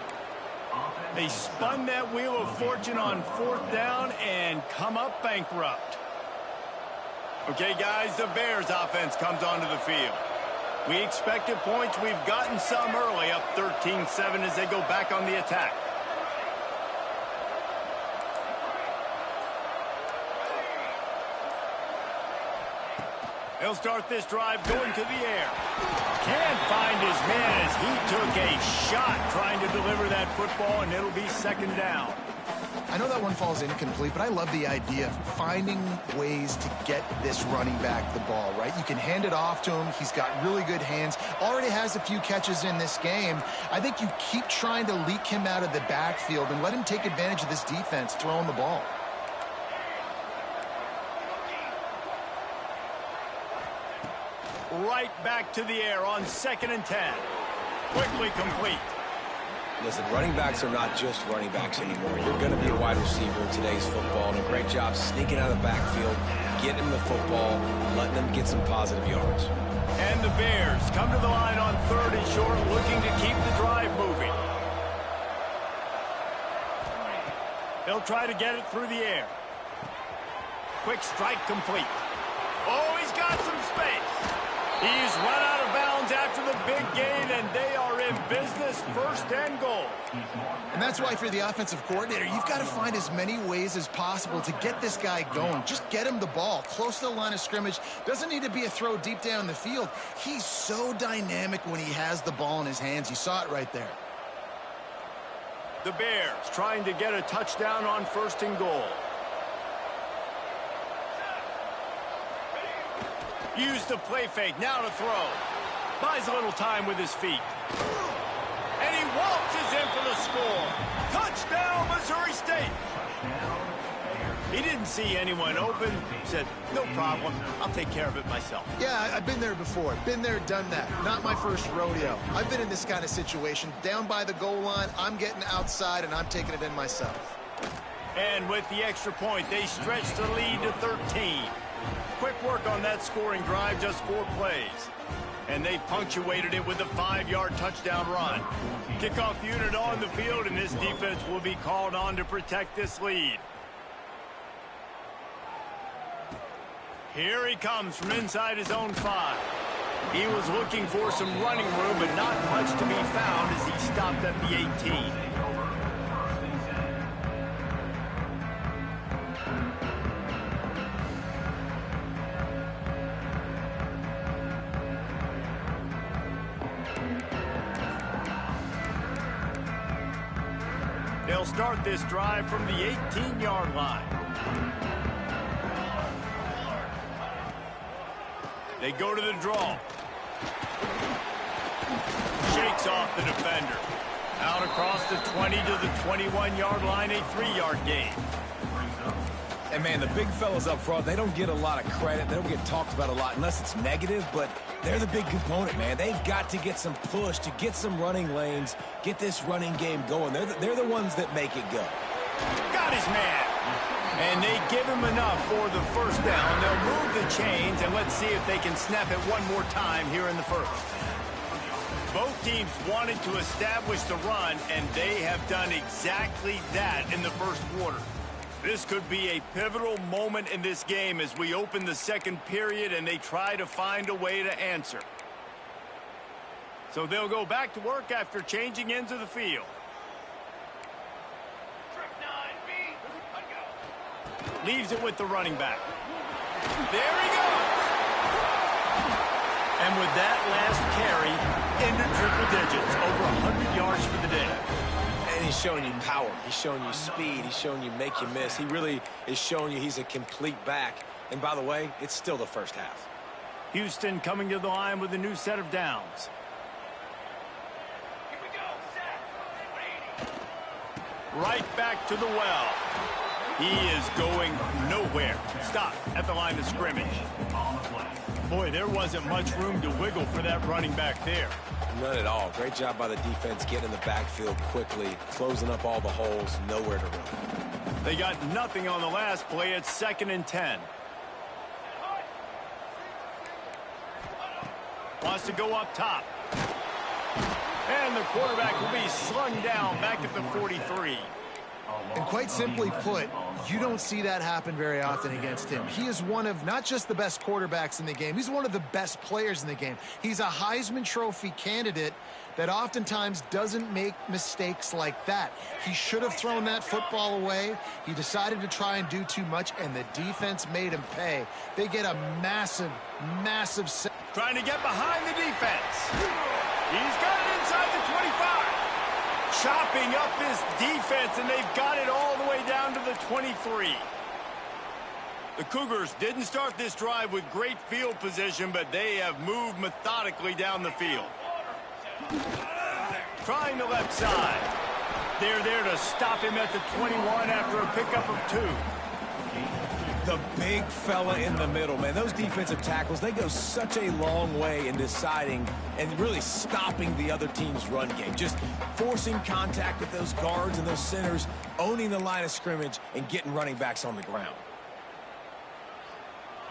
They spun that wheel of fortune on 4th down and come up bankrupt. Okay, guys, the Bears offense comes onto the field. We expected points. We've gotten some early, up 13-7 as they go back on the attack. They'll start this drive going to the air. Can't find his man as he took a shot trying to deliver that football, and it'll be 2nd down. I know that one falls incomplete, but I love the idea of finding ways to get this running back the ball, right? You can hand it off to him. He's got really good hands. Already has a few catches in this game. I think you keep trying to leak him out of the backfield and let him take advantage of this defense throwing the ball. Right back to the air on 2nd and 10. Quickly complete. Listen, running backs are not just running backs anymore. You're going to be a wide receiver in today's football, and a great job sneaking out of the backfield, getting him the football, letting them get some positive yards. And the Bears come to the line on 3rd and short, looking to keep the drive moving. They'll try to get it through the air. Quick strike complete. Oh, he's got some space. He's run out of bounds after the big gain, and they are in business, 1st and goal. And that's why, for the offensive coordinator, you've got to find as many ways as possible to get this guy going. Just get him the ball close to the line of scrimmage. Doesn't need to be a throw deep down the field. He's so dynamic when he has the ball in his hands. You saw it right there. The Bears trying to get a touchdown on 1st and goal. Use the play fake, now to throw. Buys a little time with his feet. And he waltzes in for the score. Touchdown, Missouri State. He didn't see anyone open. Said, no problem, I'll take care of it myself. Yeah, I've been there before. Been there, done that. Not my first rodeo. I've been in this kind of situation. Down by the goal line, I'm getting outside, and I'm taking it in myself. And with the extra point, they stretch the lead to 13. Quick work on that scoring drive, just 4 plays. And they punctuated it with a 5-yard touchdown run. Kickoff unit on the field, and this defense will be called on to protect this lead. Here he comes from inside his own 5. He was looking for some running room, but not much to be found as he stopped at the 18. They'll start this drive from the 18-yard line. They go to the draw. Shakes off the defender. Out across the 20 to the 21-yard line, a 3-yard gain. And, man, the big fellas up front, they don't get a lot of credit. They don't get talked about a lot unless it's negative, but they're the big component, man. They've got to get some push, to get some running lanes, get this running game going. They're the ones that make it go. Got his man. And they give him enough for the first down. They'll move the chains, and let's see if they can snap it one more time here in the first. Both teams wanted to establish the run, and they have done exactly that in the first quarter. This could be a pivotal moment in this game as we open the second period and they try to find a way to answer. So they'll go back to work after changing ends of the field. Leaves it with the running back. There he goes. And with that last carry, into triple digits, over 100 yards for the day. And he's showing you power. He's showing you speed. He's showing you make you miss. He really is showing you he's a complete back. And by the way, it's still the first half. Houston coming to the line with a new set of downs. Here we go, set. 180. Right back to the well. He is going nowhere. Stop at the line of scrimmage. Boy, there wasn't much room to wiggle for that running back there. None at all. Great job by the defense getting in the backfield quickly, closing up all the holes, nowhere to run. They got nothing on the last play. It's 2nd and 10. Wants to go up top. And the quarterback will be slung down back at the 43. And quite simply put, you don't see that happen very often against him. He is one of not just the best quarterbacks in the game, he's one of the best players in the game. He's a Heisman Trophy candidate that oftentimes doesn't make mistakes like that. He should have thrown that football away. He decided to try and do too much, and the defense made him pay. They get a massive, massive... Trying to get behind the defense. He's got it inside the 25. Chopping up this defense, and they've got it all the way down to the 23. The Cougars didn't start this drive with great field position, but they have moved methodically down the field. Trying the left side. They're there to stop him at the 21 after a pickup of 2. The big fella in the middle, man. Those defensive tackles, they go such a long way in deciding and really stopping the other team's run game. Just forcing contact with those guards and those centers, owning the line of scrimmage, and getting running backs on the ground.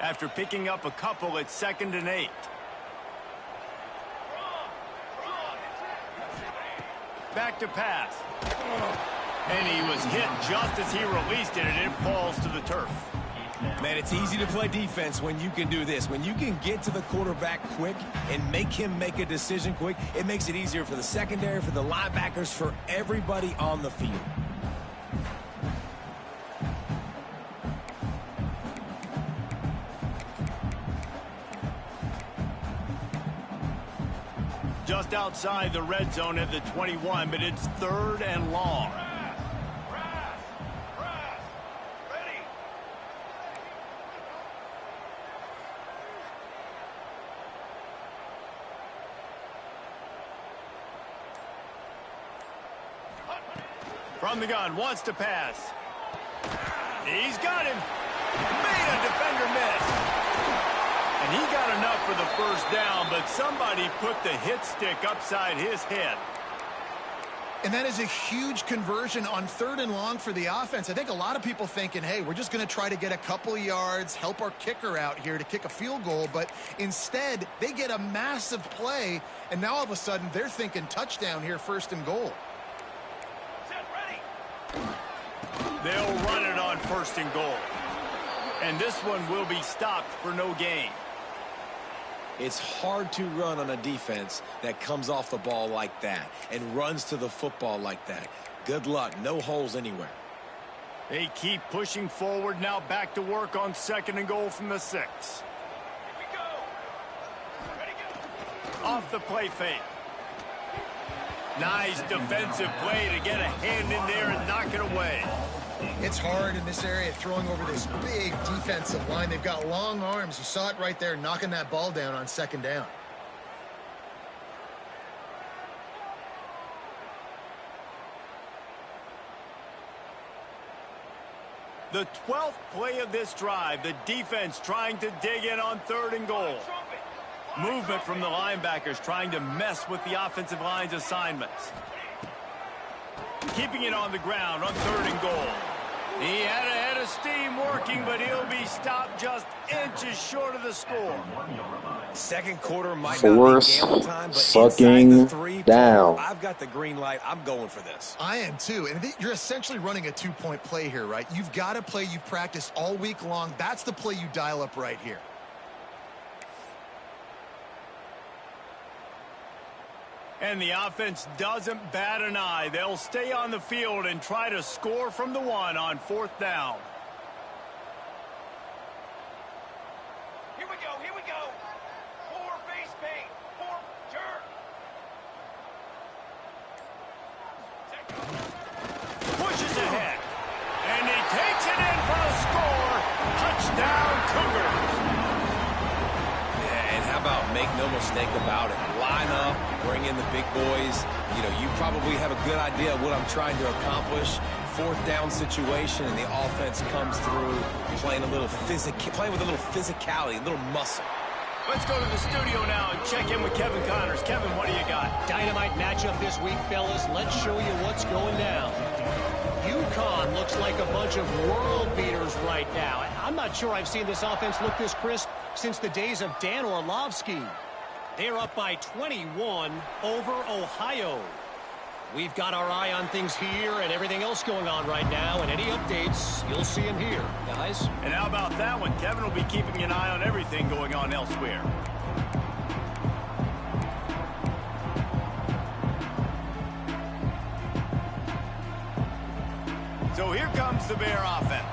After picking up a couple, it's 2nd and 8. Back to pass. And he was hit just as he released it, and it falls to the turf. Man, it's easy to play defense when you can do this. When you can get to the quarterback quick and make him make a decision quick, it makes it easier for the secondary, for the linebackers, for everybody on the field. Just outside the red zone at the 21, but it's 3rd and long. From the gun, wants to pass. He's got him. Made a defender miss. And he got enough for the first down, but somebody put the hit stick upside his head. And that is a huge conversion on 3rd and long for the offense. I think a lot of people thinking, hey, we're just going to try to get a couple of yards, help our kicker out here to kick a field goal. But instead, they get a massive play, and now all of a sudden they're thinking touchdown here, 1st and goal. They'll run it on 1st and goal. And this one will be stopped for no gain. It's hard to run on a defense that comes off the ball like that and runs to the football like that. Good luck. No holes anywhere. They keep pushing forward. Now back to work on 2nd and goal from the 6. Here we go. Ready, go. Off the play fake. Nice defensive play to get a hand in there and knock it away. It's hard in this area throwing over this big defensive line. They've got long arms. You saw it right there, knocking that ball down on 2nd down. The 12th play of this drive, the defense trying to dig in on 3rd and goal. Movement from the linebackers trying to mess with the offensive line's assignments. Keeping it on the ground on 3rd and goal. He had a head of steam working, but he'll be stopped just inches short of the score. 2nd quarter might Force not be gamble time, but fucking inside the 3, down. I've got the green light. I'm going for this. I am too. And you're essentially running a 2-point play here, right? You've got a play you've practiced all week long. That's the play you dial up right here. And the offense doesn't bat an eye. They'll stay on the field and try to score from the 1 on 4th down. Here we go. Here we go. 4 base paint. 4 jerk. Pushes ahead. And he takes it in for a score. Touchdown, Cougars. Yeah, and how about make no mistake about it? Line up, bring in the big boys. You know, you probably have a good idea of what I'm trying to accomplish. 4th down situation, and the offense comes through playing with a little physicality, a little muscle. Let's go to the studio now and check in with Kevin Connors. Kevin, what do you got? Dynamite matchup this week, fellas. Let's show you what's going down. UConn looks like a bunch of world beaters right now. I'm not sure I've seen this offense look this crisp since the days of Dan Orlovsky. They're up by 21 over Ohio. We've got our eye on things here and everything else going on right now, and any updates, you'll see them here, guys. And how about that one? Kevin will be keeping an eye on everything going on elsewhere. So here comes the Bear offense.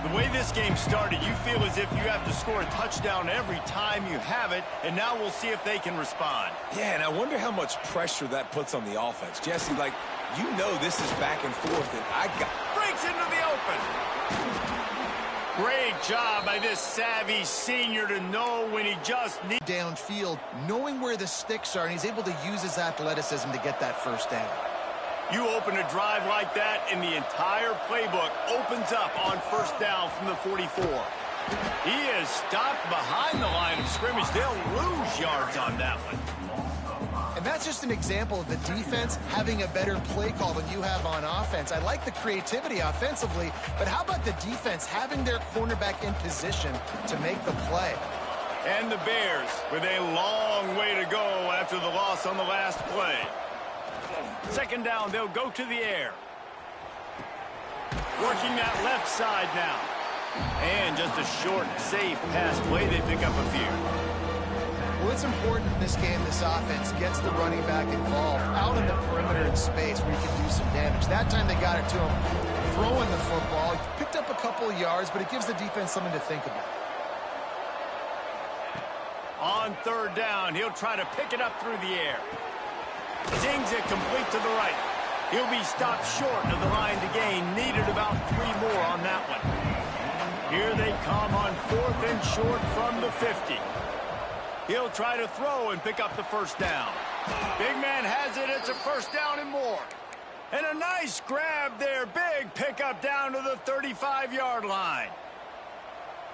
The way this game started, you feel as if you have to score a touchdown every time you have it, and now we'll see if they can respond. Yeah, and I wonder how much pressure that puts on the offense. Jesse, like, you know this is back and forth, and breaks into the open. Great job by this savvy senior to know when he just needs downfield, knowing where the sticks are, and he's able to use his athleticism to get that 1st down. You open a drive like that, and the entire playbook opens up on 1st down from the 44. He is stopped behind the line of scrimmage. They'll lose yards on that one. And that's just an example of the defense having a better play call than you have on offense. I like the creativity offensively, but how about the defense having their cornerback in position to make the play? And the Bears with a long way to go after the loss on the last play. 2nd down, they'll go to the air. Working that left side now. And just a short, safe pass play. They pick up a few. Well, it's important in this game this offense gets the running back involved out in the perimeter in space where you can do some damage. That time they got it to him throwing the football. Picked up a couple of yards, but it gives the defense something to think about. On 3rd down, he'll try to pick it up through the air. Zings it complete to the right. He'll be stopped short of the line to gain. Needed about 3 more on that one. Here they come on 4th and short from the 50. He'll try to throw and pick up the 1st down. Big man has it. It's a 1st down and more. And a nice grab there. Big pickup down to the 35-yard line.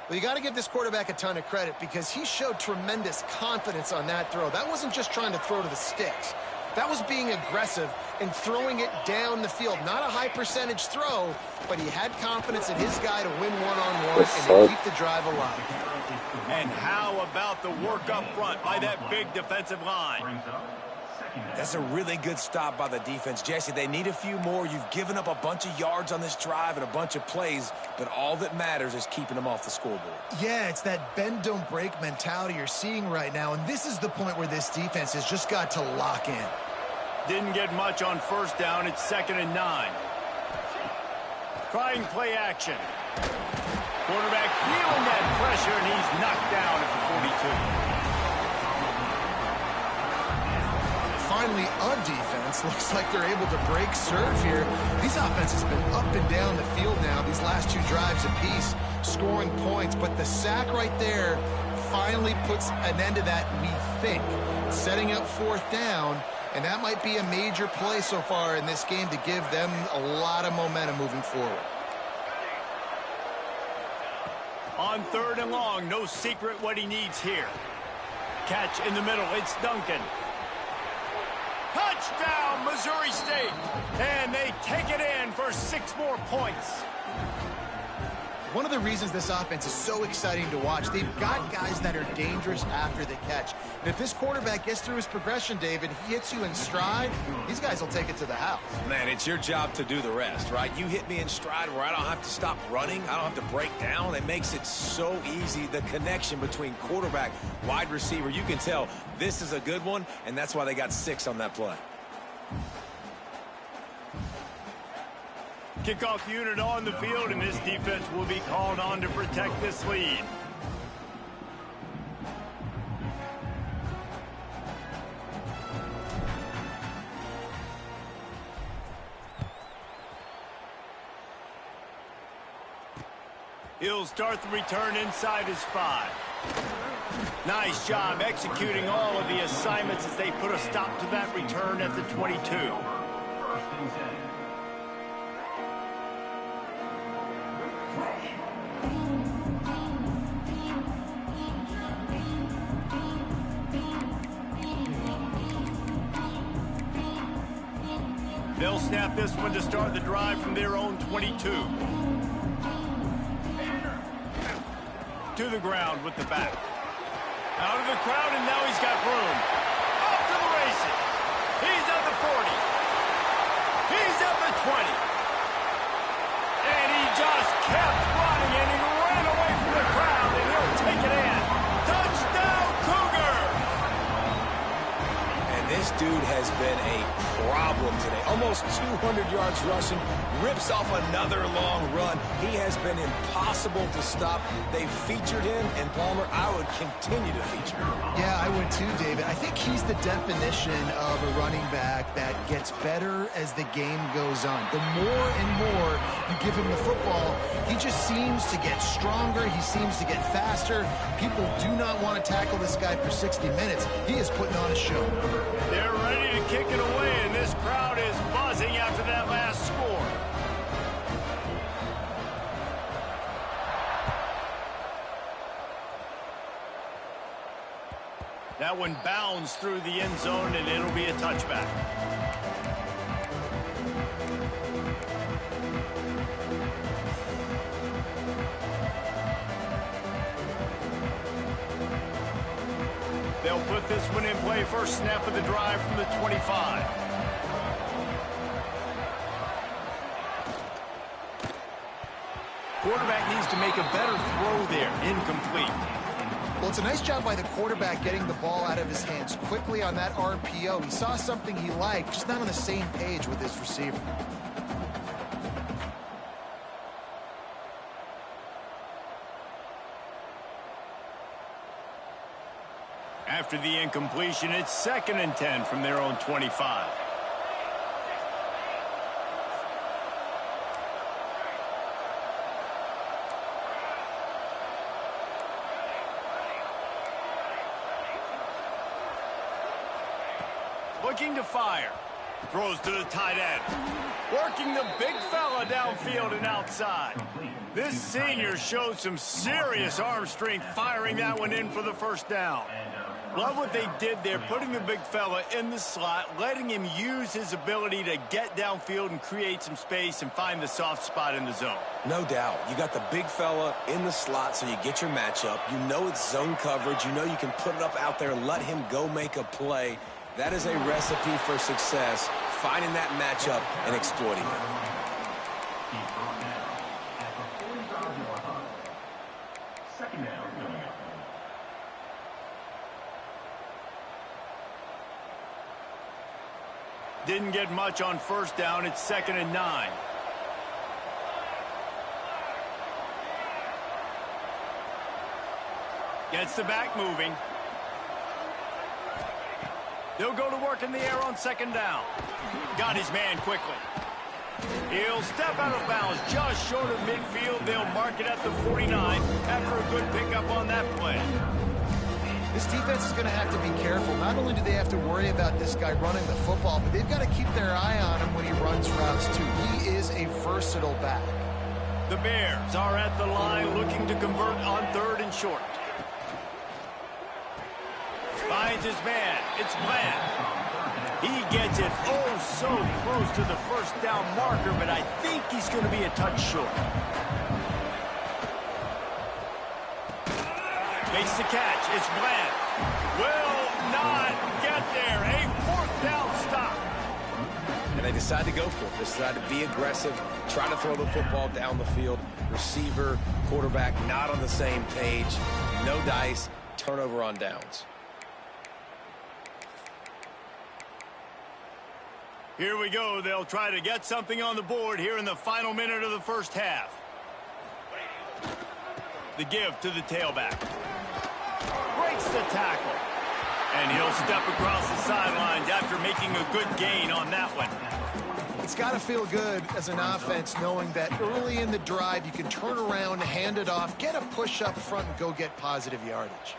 Well, you got to give this quarterback a ton of credit because he showed tremendous confidence on that throw. That wasn't just trying to throw to the sticks. That was being aggressive and throwing it down the field. Not a high percentage throw, but he had confidence in his guy to win one-on-one and to keep the drive alive. And how about the work up front by that big defensive line? That's a really good stop by the defense. Jesse, they need a few more. You've given up a bunch of yards on this drive and a bunch of plays, but all that matters is keeping them off the scoreboard. Yeah, it's that bend, don't break mentality you're seeing right now, and this is the point where this defense has just got to lock in. Didn't get much on first down. It's 2nd and 9. Trying play action. Quarterback feeling that pressure, and he's knocked down at the 42. Finally, a defense looks like they're able to break serve here. These offenses have been up and down the field now, these last 2 drives apiece, scoring points. But the sack right there finally puts an end to that, we think, setting up 4th down. And that might be a major play so far in this game to give them a lot of momentum moving forward. On 3rd and long, no secret what he needs here. Catch in the middle, it's Duncan. Touchdown, Missouri State. And they take it in for 6 more points. One of the reasons this offense is so exciting to watch, they've got guys that are dangerous after the catch. And if this quarterback gets through his progression, David, he hits you in stride, these guys will take it to the house. Man, it's your job to do the rest, right? You hit me in stride where I don't have to stop running. I don't have to break down. It makes it so easy, the connection between quarterback, wide receiver. You can tell this is a good one, and that's why they got 6 on that play. Kickoff unit on the field, and this defense will be called on to protect this lead. He'll start the return inside his 5. Nice job executing all of the assignments as they put a stop to that return at the 22. They'll snap this one to start the drive from their own 22. To the ground with the back. Out of the crowd, and now he's got room. Off to the races. He's at the 40. He's at the 20. And he just kept running, and he ran away from the crowd, and he'll take it in. Touchdown, Cougar! And this dude has been a problem today. Almost 200 yards rushing, rips off another long run. He has been impossible to stop. They've featured him, and Palmer, I would continue to feature him. Yeah, I would too, David. I think he's the definition of a running back that gets better as the game goes on. The more and more you give him the football, he just seems to get stronger. He seems to get faster. People do not want to tackle this guy for 60 minutes. He is putting on a show. They're ready to kick it away, and this crowd is buzzing after that last score. That one bounds through the end zone, and it'll be a touchback. They'll put this one in play. First snap of the drive from the 25. Quarterback needs to make a better throw there. Incomplete. Well, it's a nice job by the quarterback getting the ball out of his hands quickly on that RPO. He saw something he liked, just not on the same page with his receiver. After the incompletion, it's 2nd and 10 from their own 25. Looking to fire. Throws to the tight end. Working the big fella downfield and outside. This senior showed some serious arm strength firing that one in for the first down. Love what they did there, putting the big fella in the slot, letting him use his ability to get downfield and create some space and find the soft spot in the zone. No doubt. You got the big fella in the slot, so you get your matchup. You know it's zone coverage. You know you can put it up out there, let him go make a play. That is a recipe for success, finding that matchup and exploiting it. Didn't get much on first down. It's 2nd and 9. Gets the back moving. They'll go to work in the air on 2nd down. Got his man quickly. He'll step out of bounds just short of midfield. They'll mark it at the 49 after a good pickup on that play. This defense is going to have to be careful. Not only do they have to worry about this guy running the football, but they've got to keep their eye on him when he runs routes too. He is a versatile back. The Bears are at the line looking to convert on 3rd and short. Finds his man. It's Bland. He gets it so close to the first down marker, but I think he's going to be a touch short. Makes the catch. It's Bland. Will not get there. A 4th down stop. And they decide to go for it. They decide to be aggressive, try to throw the football down the field. Receiver, quarterback, not on the same page. No dice. Turnover on downs. Here we go. They'll try to get something on the board here in the final minute of the first half. The give to the tailback. Breaks the tackle. And he'll step across the sidelines after making a good gain on that one. It's got to feel good as an offense knowing that early in the drive you can turn around, hand it off, get a push up front, and go get positive yardage.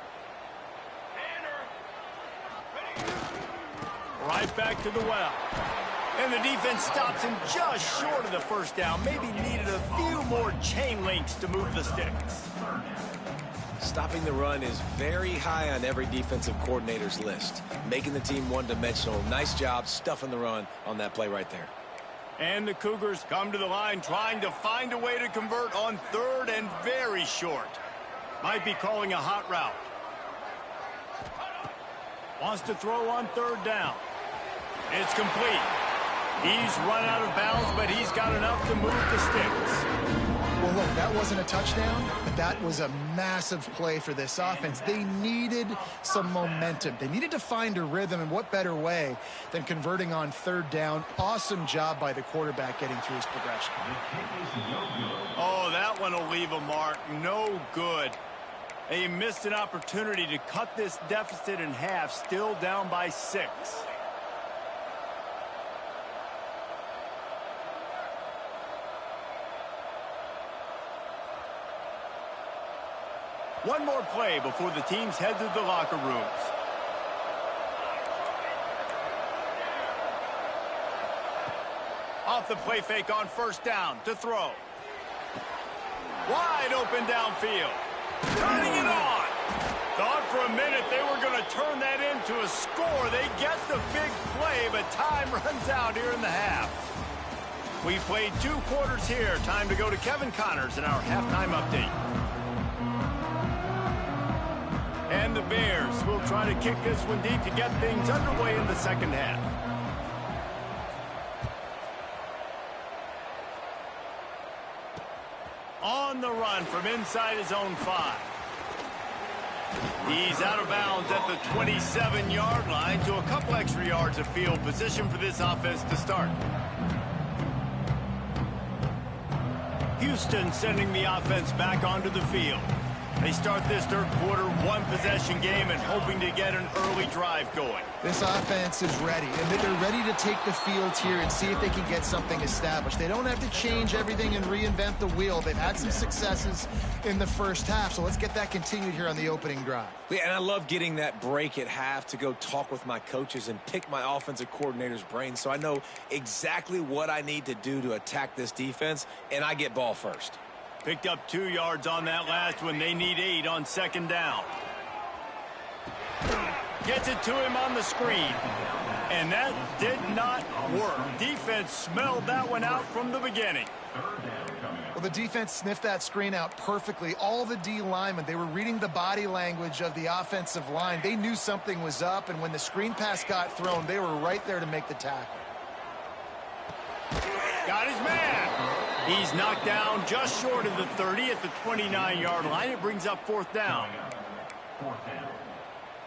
Right back to the well. And the defense stops him just short of the first down. Maybe needed a few more chain links to move the sticks. Stopping the run is very high on every defensive coordinator's list. Making the team one-dimensional. Nice job stuffing the run on that play right there. And the Cougars come to the line trying to find a way to convert on 3rd and very short. Might be calling a hot route. Wants to throw on 3rd down. It's complete. He's run out of bounds, but he's got enough to move the sticks. Well, look, that wasn't a touchdown, but that was a massive play for this offense. They needed some momentum. They needed to find a rhythm, and what better way than converting on 3rd down. Awesome job by the quarterback getting through his progression. Oh, that one will leave a mark. No good. They missed an opportunity to cut this deficit in half, still down by 6. One more play before the teams head to the locker rooms. Off the play fake on 1st down to throw. Wide open downfield. Turning it on. Thought for a minute they were going to turn that into a score. They get the big play, but time runs out here in the half. We played 2 quarters here. Time to go to Kevin Connors in our halftime update. And the Bears will try to kick this one deep to get things underway in the 2nd half. On the run from inside his own 5. He's out of bounds at the 27-yard line, so a couple extra yards of field position for this offense to start. Houston sending the offense back onto the field. They start this 3rd quarter, 1-possession game and hoping to get an early drive going. This offense is ready, and they're ready to take the field here and see if they can get something established. They don't have to change everything and reinvent the wheel. They've had some successes in the first half, so let's get that continued here on the opening drive. Yeah, and I love getting that break at half to go talk with my coaches and pick my offensive coordinator's brain so I know exactly what I need to do to attack this defense, and I get ball first. Picked up 2 yards on that last one. They need 8 on 2nd down. Gets it to him on the screen. And that did not work. Defense smelled that one out from the beginning. Well, the defense sniffed that screen out perfectly. All the D linemen, they were reading the body language of the offensive line. They knew something was up, and when the screen pass got thrown, they were right there to make the tackle. Got his man. He's knocked down just short of the 30 at the 29-yard line. It brings up 4th down.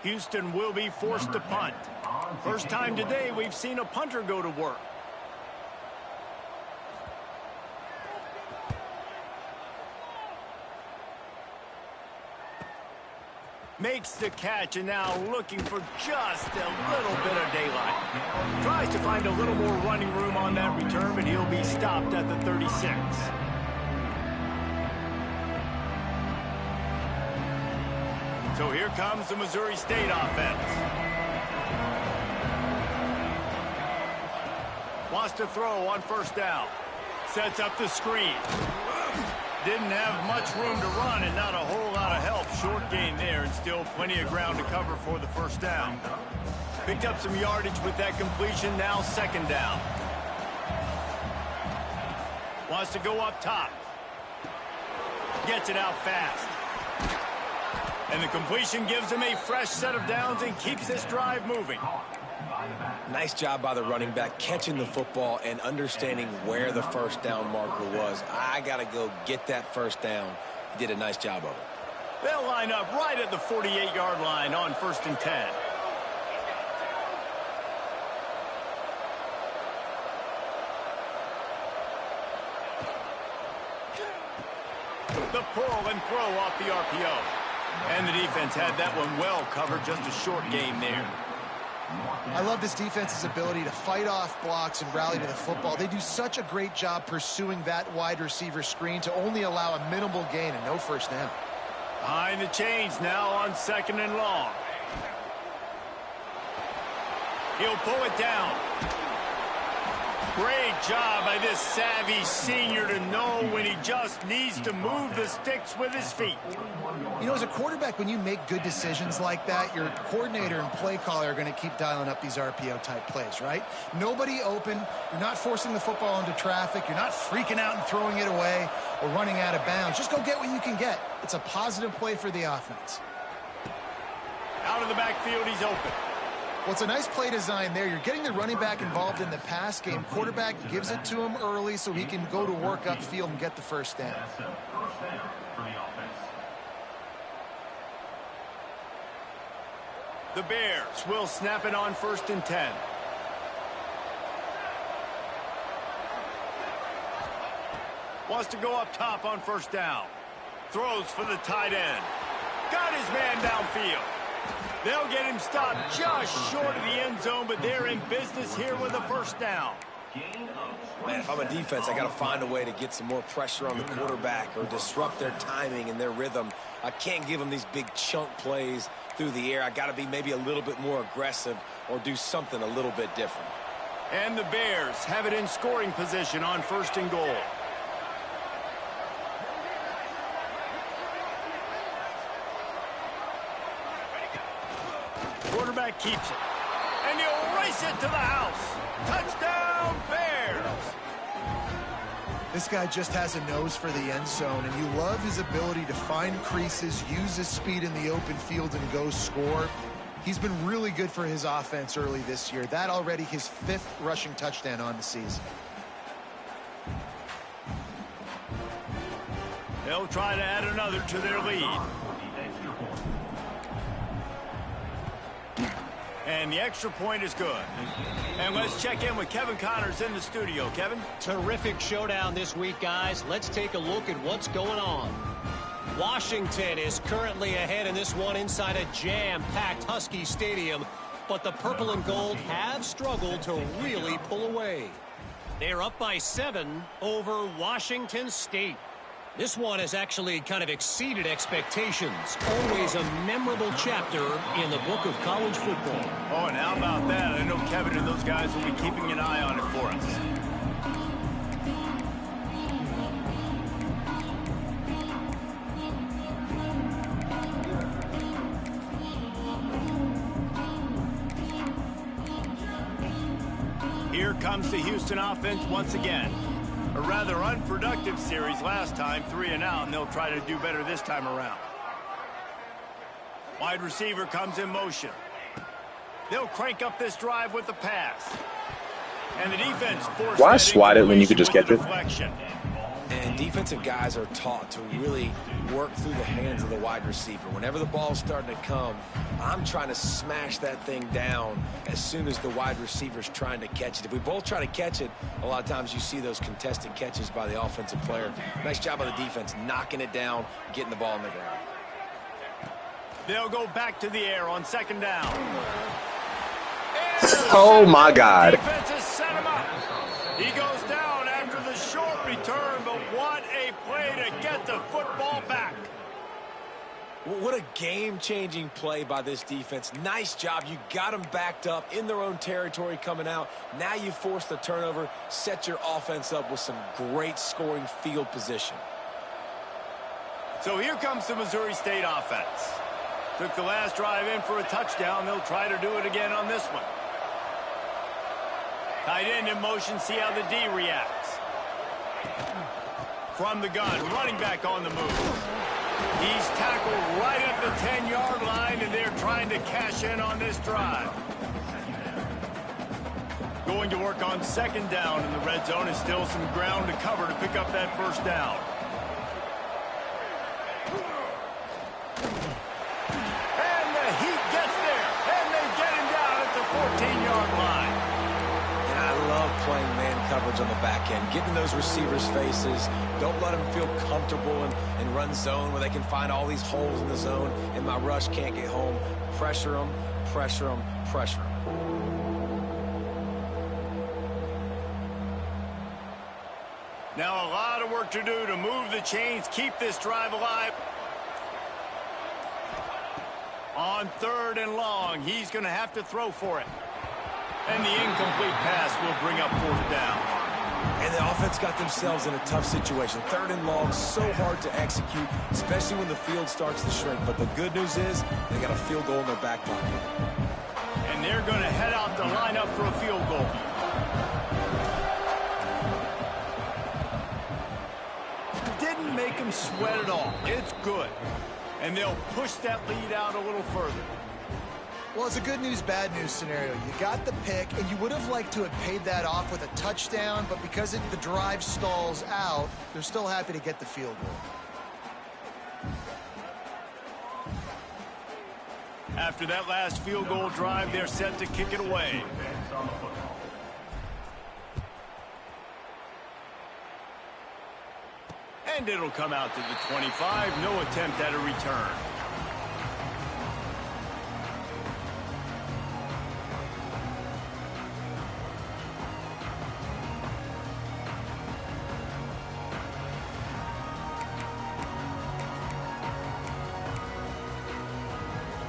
Houston will be forced to punt. First time today we've seen a punter go to work. Makes the catch and now looking for just a little bit of daylight. Tries to find a little more running room on that return, but he'll be stopped at the 36. So here comes the Missouri State offense. Wants to throw on 1st down. Sets up the screen. Didn't have much room to run and not a whole lot of help. Short gain there and still plenty of ground to cover for the 1st down. Picked up some yardage with that completion. Now 2nd down. Wants to go up top. Gets it out fast. And the completion gives him a fresh set of downs and keeps this drive moving. Nice job by the running back catching the football and understanding where the 1st down marker was. I got to go get that 1st down. He did a nice job of it. They'll line up right at the 48-yard line on 1st and 10. The pull and throw off the RPO. And the defense had that one well covered, just a short gain there. I love this defense's ability to fight off blocks and rally to the football. They do such a great job pursuing that wide receiver screen to only allow a minimal gain and no 1st down. Behind the chains now on 2nd and long. He'll pull it down. Great job by this savvy senior to know when he just needs to move the sticks with his feet. You know, as a quarterback, when you make good decisions like that, your coordinator and play caller are going to keep dialing up these RPO-type plays, right? Nobody open. You're not forcing the football into traffic. You're not freaking out and throwing it away or running out of bounds. Just go get what you can get. It's a positive play for the offense. Out of the backfield, he's open. Well, it's a nice play design there. You're getting the running back involved in the pass game. Quarterback gives it to him early so he can go to work upfield and get the 1st down. The Bears will snap it on 1st and 10. Wants to go up top on 1st down. Throws for the tight end. Got his man downfield. They'll get him stopped just short of the end zone, but they're in business here with a 1st down. Man, if I'm a defense, I got to find a way to get some more pressure on the quarterback or disrupt their timing and their rhythm. I can't give them these big chunk plays through the air. I got to be maybe a little bit more aggressive or do something a little bit different. And the Bears have it in scoring position on 1st and goal. Quarterback keeps it. And he'll race it to the house. Touchdown, Bears! This guy just has a nose for the end zone, and you love his ability to find creases, use his speed in the open field, and go score. He's been really good for his offense early this year. That already his 5th rushing touchdown on the season. They'll try to add another to their lead. And the extra point is good. And let's check in with Kevin Connors in the studio. Kevin? Terrific showdown this week, guys. Let's take a look at what's going on. Washington is currently ahead in this one inside a jam-packed Husky Stadium, but the purple and gold have struggled to really pull away. They're up by 7 over Washington State. This one has actually kind of exceeded expectations. Always a memorable chapter in the book of college football. Oh, and how about that? I know Kevin and those guys will be keeping an eye on it for us. Here comes the Houston offense once again. A rather unproductive series last time, 3 and out, and they'll try to do better this time around. Wide receiver comes in motion. They'll crank up this drive with the pass. And the defense forced Why that swat it when you could just with catch the it? deflection. And defensive guys are taught to really work through the hands of the wide receiver. Whenever the ball's starting to come, I'm trying to smash that thing down as soon as the wide receiver's trying to catch it. If we both try to catch it, a lot of times you see those contested catches by the offensive player. Nice job by the defense, knocking it down, getting the ball on the ground. They'll go back to the air on second down. Oh, my God. Defense has set him up. He goes down after the short return, but what a play to get the football back. What a game-changing play by this defense. Nice job. You got them backed up in their own territory coming out. Now you force the turnover, set your offense up with some great scoring field position. So here comes the Missouri State offense. Took the last drive in for a touchdown. They'll try to do it again on this one. Tight end in motion, see how the D reacts. From the gun, running back on the move. He's tackled right at the 10-yard line, and they're trying to cash in on this drive. Going to work on second down in the red zone, and still some ground to cover to pick up that first down. And the Heat gets there, and they get him down at the 14-yard line. And I love playing man coverage on the back end, getting those receivers' faces. Don't let them feel comfortable and run zone where they can find all these holes in the zone, and my rush can't get home. Pressure them, pressure them, pressure them. Now a lot of work to do to move the chains, keep this drive alive. On third and long, he's going to have to throw for it. And the incomplete pass will bring up fourth down. And the offense got themselves in a tough situation. Third and long, so hard to execute, especially when the field starts to shrink. But the good news is they got a field goal in their back pocket. And they're going to head out to line up for a field goal. Didn't make them sweat at all. It's good. And they'll push that lead out a little further. Well, it's a good news, bad news scenario. You got the pick, and you would have liked to have paid that off with a touchdown, but because the drive stalls out, they're still happy to get the field goal. After that last field goal drive, they're set to kick it away. And it'll come out to the 25. No attempt at a return.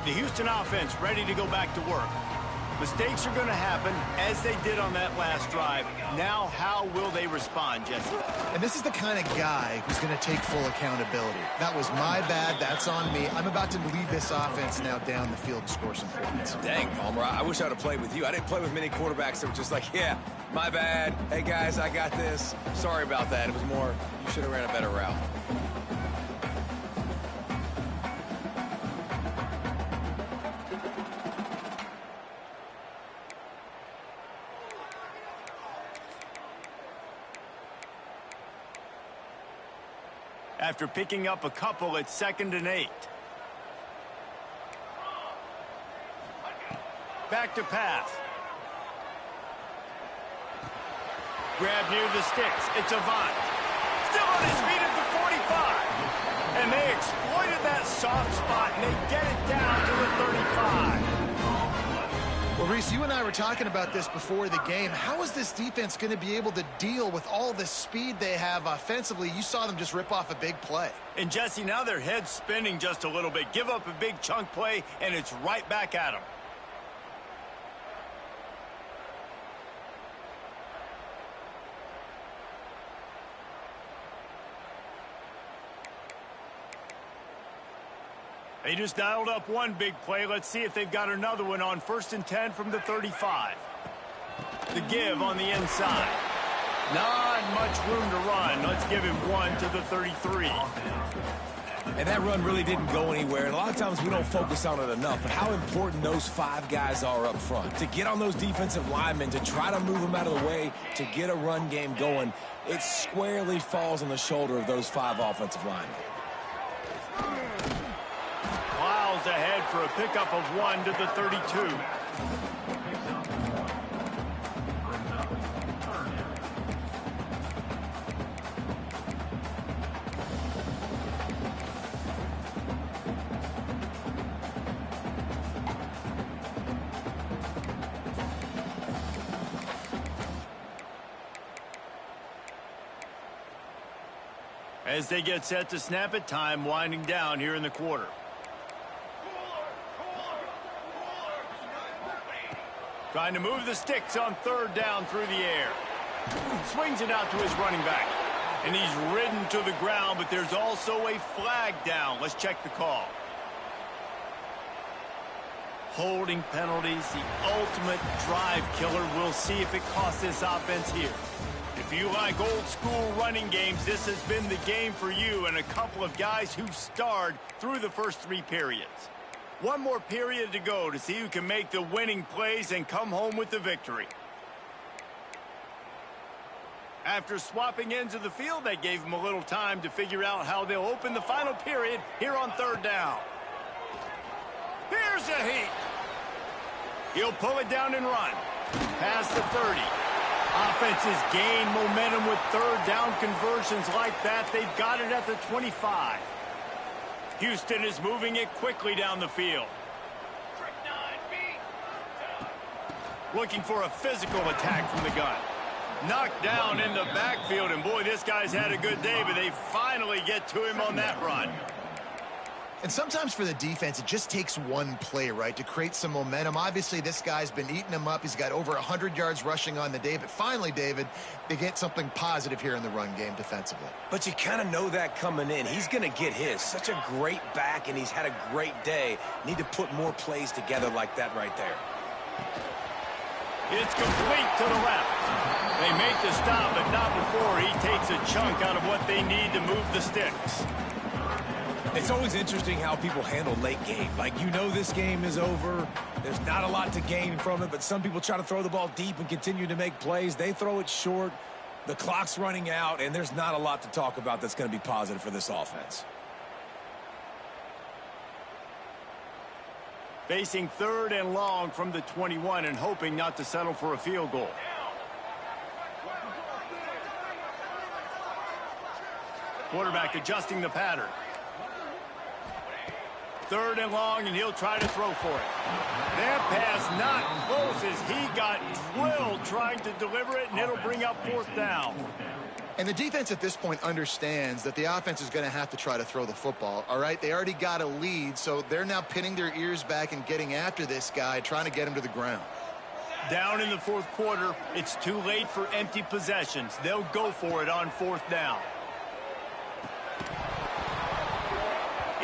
The Houston offense ready to go back to work. Mistakes are going to happen, as they did on that last drive. Now, how will they respond, Jesse? And this is the kind of guy who's going to take full accountability. That was my bad. That's on me. I'm about to lead this offense now down the field and score some points. Dang, Palmer, I wish I'd have played with you. I didn't play with many quarterbacks that were just like, yeah, my bad. Hey, guys, I got this. Sorry about that. It was more, you should have ran a better route. After picking up a couple at 2nd and 8. Back to pass. Grab near the sticks. It's Avant. Still on his feet at the 45. And they exploited that soft spot, and they get it down to the 35. Well, Reese, you and I were talking about this before the game. How is this defense going to be able to deal with all the speed they have offensively? You saw them just rip off a big play. And, Jesse, now their head's spinning just a little bit. Give up a big chunk play, and it's right back at them. They just dialed up one big play. Let's see if they've got another one on 1st and 10 from the 35. The give on the inside. Not much room to run. Let's give him 1 to the 33. And that run really didn't go anywhere. And a lot of times we don't focus on it enough. But how important those 5 guys are up front. To get on those defensive linemen, to try to move them out of the way, to get a run game going, it squarely falls on the shoulder of those 5 offensive linemen. Miles ahead for a pickup of 1 to the 32. As they get set to snap it, time winding down here in the quarter. Trying to move the sticks on 3rd down through the air. Swings it out to his running back. And he's ridden to the ground, but there's also a flag down. Let's check the call. Holding penalties, the ultimate drive killer. We'll see if it costs this offense here. If you like old school running games, this has been the game for you and a couple of guys who starred through the first 3 periods. One more period to go to see who can make the winning plays and come home with the victory. After swapping ends of the field, that gave them a little time to figure out how they'll open the final period here on 3rd down. Here's a heat. He'll pull it down and run. Past the 30. Offenses gain momentum with 3rd down conversions like that. They've got it at the 25. Houston is moving it quickly down the field. Looking for a physical attack from the gun. Knocked down in the backfield, and boy, this guy's had a good day, but they finally get to him on that run. And sometimes for the defense, it just takes one play, right, to create some momentum. Obviously, this guy's been eating them up. He's got over 100 yards rushing on the day. But finally, David, they get something positive here in the run game defensively. But you kind of know that coming in. He's going to get his. Such a great back, and he's had a great day. Need to put more plays together like that right there. It's complete to the left. They make the stop, but not before he takes a chunk out of what they need to move the sticks. It's always interesting how people handle late game. Like, you know this game is over. There's not a lot to gain from it, but some people try to throw the ball deep and continue to make plays. They throw it short. The clock's running out, and there's not a lot to talk about that's going to be positive for this offense. Facing 3rd and long from the 21 and hoping not to settle for a field goal. Quarterback adjusting the pattern. 3rd and long, and he'll try to throw for it. That pass not close as he got drilled trying to deliver it, and it'll bring up 4th down. And the defense at this point understands that the offense is going to have to try to throw the football, all right? They already got a lead, so they're now pinning their ears back and getting after this guy, trying to get him to the ground. Down in the 4th quarter, it's too late for empty possessions. They'll go for it on 4th down.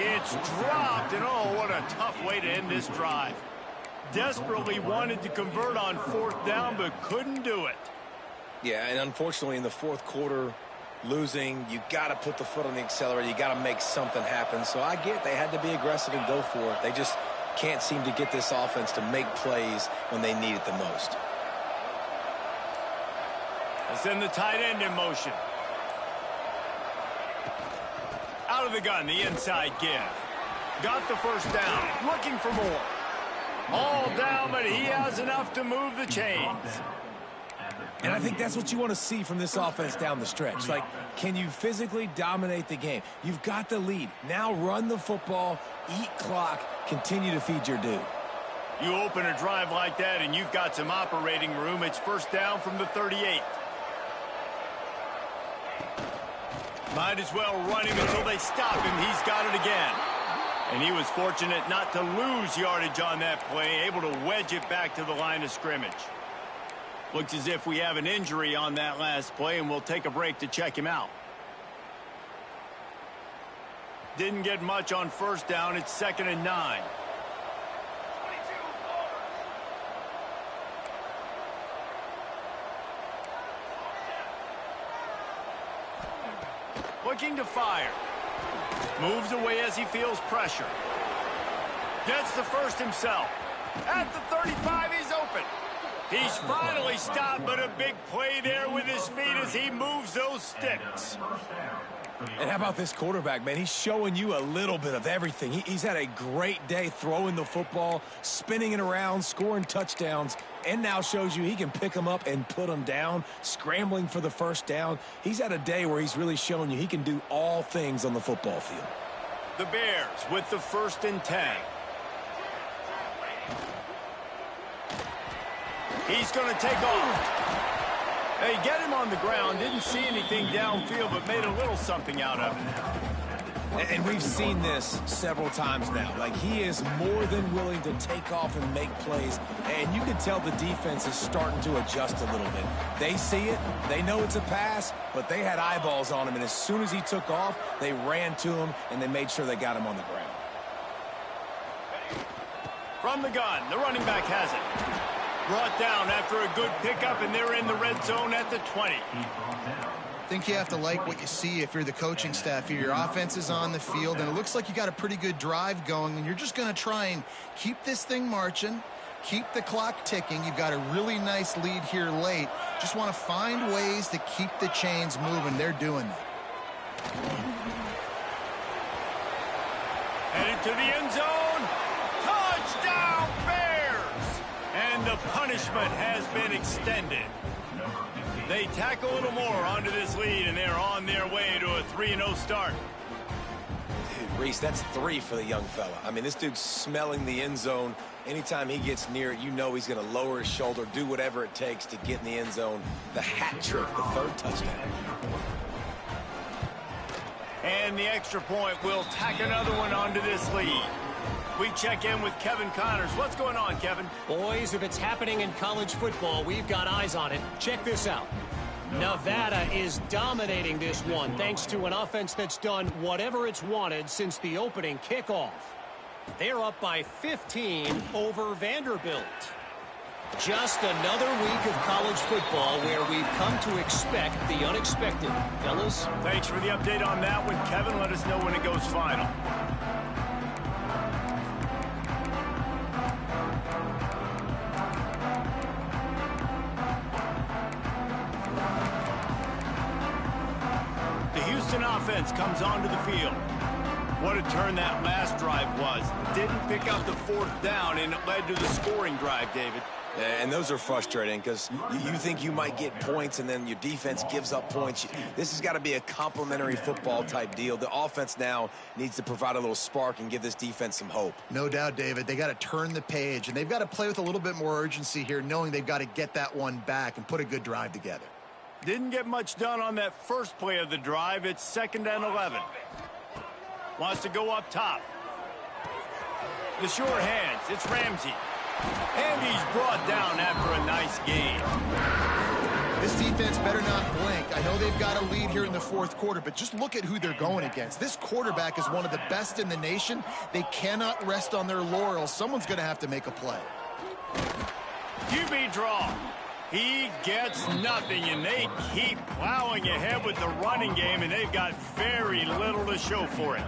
It's dropped, and oh, what a tough way to end this drive. Desperately wanted to convert on 4th down, but couldn't do it. Yeah, and unfortunately in the 4th quarter, losing, you got to put the foot on the accelerator. You got to make something happen. So I get they had to be aggressive and go for it. They just can't seem to get this offense to make plays when they need it the most. They send the tight end in motion. Out of the gun, the inside give. Got the 1st down. Looking for more. All down, but he has enough to move the chains. And I think that's what you want to see from this offense down the stretch. Like, can you physically dominate the game? You've got the lead. Now run the football, eat clock, continue to feed your dude. You open a drive like that, and you've got some operating room. It's 1st down from the 38. Might as well run him until they stop him. He's got it again. And he was fortunate not to lose yardage on that play, able to wedge it back to the line of scrimmage. Looks as if we have an injury on that last play, and we'll take a break to check him out. Didn't get much on 1st down. It's 2nd and 9. Looking to fire. Moves away as he feels pressure. Gets the first himself. At the 35, he's open. He's finally stopped, but a big play there with his feet as he moves those sticks. And how about this quarterback, man? He's showing you a little bit of everything. He's had a great day throwing the football, spinning it around, scoring touchdowns, and now shows you he can pick them up and put them down, scrambling for the first down. He's had a day where he's really showing you he can do all things on the football field. The Bears with the 1st and 10. He's going to take off. They get him on the ground, didn't see anything downfield, but made a little something out of it. And we've seen this several times now. Like, he is more than willing to take off and make plays. And you can tell the defense is starting to adjust a little bit. They see it. They know it's a pass, but they had eyeballs on him. And as soon as he took off, they ran to him, and they made sure they got him on the ground. From the gun, the running back has it. Brought down after a good pickup, and they're in the red zone at the 20. I think you have to like what you see if you're the coaching staff here. Your offense is on the field, and it looks like you got a pretty good drive going, and you're just going to try and keep this thing marching, keep the clock ticking. You've got a really nice lead here late. Just want to find ways to keep the chains moving. They're doing that. Headed to the end zone. Touchdown, Bears! And the punishment has been extended. They tack a little more onto this lead, and they're on their way to a 3-0 start. Dude, Reese, that's 3 for the young fella. I mean, this dude's smelling the end zone. Anytime he gets near it, you know he's going to lower his shoulder, do whatever it takes to get in the end zone. The hat trick, the 3rd touchdown. And the extra point will tack another one onto this lead. We check in with Kevin Connors. What's going on, Kevin? Boys, if it's happening in college football, we've got eyes on it. Check this out. Nevada is dominating this one thanks to an offense that's done whatever it's wanted since the opening kickoff. They're up by 15 over Vanderbilt. Just another week of college football where we've come to expect the unexpected. Fellas? Thanks for the update on that one, Kevin. Let us know when it goes final. The Houston offense comes onto the field. What a turn that last drive was. Didn't pick up the 4th down, and it led to the scoring drive, David. And those are frustrating because you think you might get points, and then your defense gives up points. This has got to be a complementary football type deal. The offense now needs to provide a little spark and give this defense some hope. No doubt, David. They got to turn the page, and they've got to play with a little bit more urgency here, knowing they've got to get that one back and put a good drive together. Didn't get much done on that first play of the drive. It's 2nd and 11. Wants to go up top. The short hands. It's Ramsey. And he's brought down after a nice game. This defense better not blink. I know they've got a lead here in the 4th quarter, but just look at who they're going against. This quarterback is one of the best in the nation. They cannot rest on their laurels. Someone's going to have to make a play. QB draw. He gets nothing, and they keep plowing ahead with the running game, and they've got very little to show for it.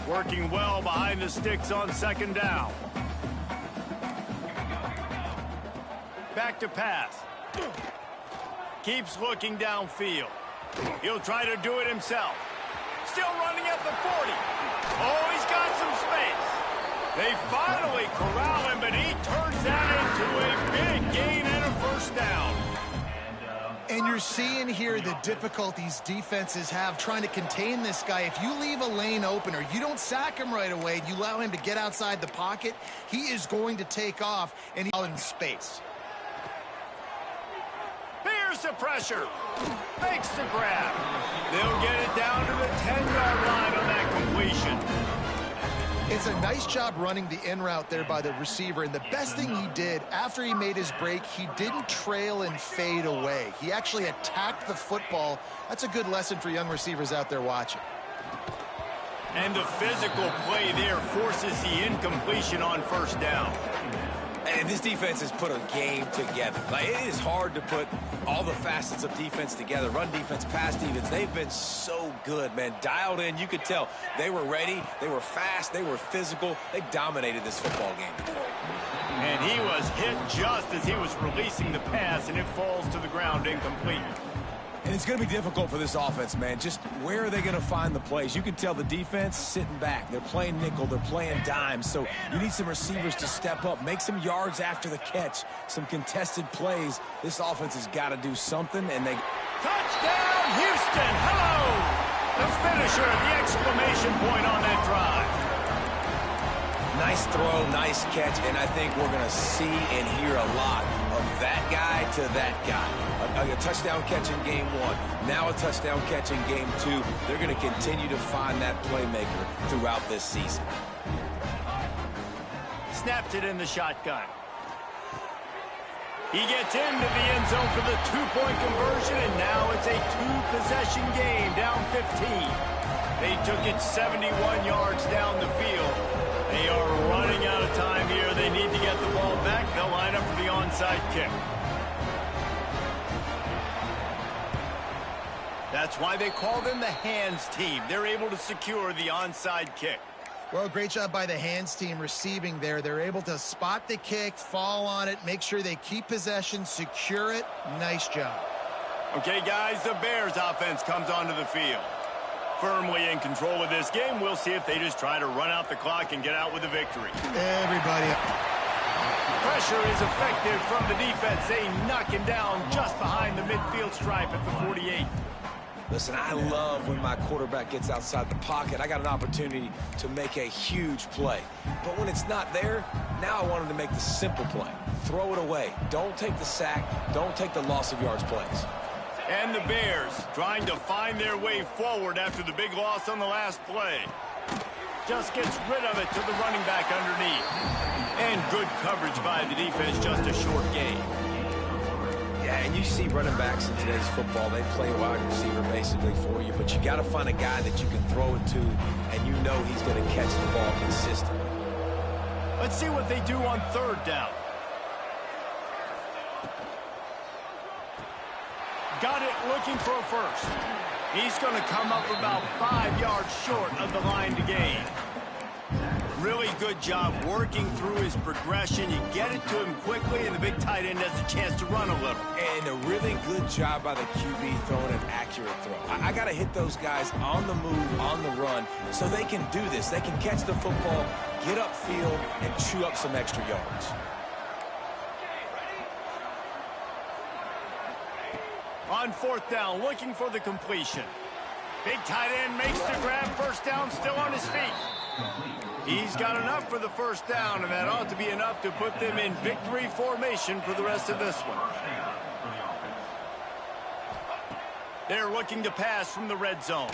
Working well behind the sticks on 2nd down. Back to pass. Keeps looking downfield. He'll try to do it himself. Still running at the 40. Oh, he's got some space. They finally corral him, but he turns that into a big gain and a 1st down. And you're seeing here the difficulties defenses have trying to contain this guy. If you leave a lane open or you don't sack him right away, you allow him to get outside the pocket, he is going to take off and he's in space. Here's the pressure. Makes the grab. They'll get it down to the 10-yard line on that completion. It's a nice job running the in route there by the receiver, and the best thing he did after he made his break, he didn't trail and fade away. He actually attacked the football. That's a good lesson for young receivers out there watching. And the physical play there forces the incompletion on 1st down. And this defense has put a game together. Like, it is hard to put all the facets of defense together. Run defense, pass defense. They've been so good, man. Dialed in. You could tell they were ready. They were fast. They were physical. They dominated this football game. And he was hit just as he was releasing the pass, and it falls to the ground incomplete. And it's going to be difficult for this offense, man. Just where are they going to find the plays? You can tell the defense sitting back. They're playing nickel. They're playing dime. So you need some receivers to step up, make some yards after the catch, some contested plays. This offense has got to do something, and they... Touchdown, Houston! Hello! The finisher, the exclamation point on that drive. Nice throw, nice catch, and I think we're going to see and hear a lot of that guy to that guy. A touchdown catch in game 1, now a touchdown catch in game 2. They're going to continue to find that playmaker throughout this season. Snapped it in the shotgun. He gets into the end zone for the 2-point conversion, and now it's a 2-possession game, down 15. They took it 71 yards down the field. They are running out of time here. They need to get the ball back. They'll line up for the onside kick. That's why they call them the hands team. They're able to secure the onside kick. Well, great job by the hands team receiving there. They're able to spot the kick, fall on it, make sure they keep possession, secure it. Nice job. Okay, guys, the Bears offense comes onto the field. Firmly in control of this game. We'll see if they just try to run out the clock and get out with a victory. Everybody. Pressure is effective from the defense. They knock him down just behind the midfield stripe at the 48. Listen, I love when my quarterback gets outside the pocket. I got an opportunity to make a huge play. But when it's not there, now I want him to make the simple play. Throw it away. Don't take the sack. Don't take the loss of yards plays. And the Bears trying to find their way forward after the big loss on the last play. Just gets rid of it to the running back underneath. And good coverage by the defense, just a short gain. Yeah, and you see running backs in today's football, they play wide receiver basically for you, but you got to find a guy that you can throw it to, and you know he's going to catch the ball consistently. Let's see what they do on 3rd down. Got it, looking for a first. He's going to come up about 5 yards short of the line to gain. Really good job working through his progression. You get it to him quickly, and the big tight end has a chance to run a little. And a really good job by the QB throwing an accurate throw. I got to hit those guys on the move, on the run, so they can do this. They can catch the football, get upfield, and chew up some extra yards. On 4th down, looking for the completion. Big tight end makes the grab, first down, still on his feet. He's got enough for the first down, and that ought to be enough to put them in victory formation for the rest of this one. They're looking to pass from the red zone.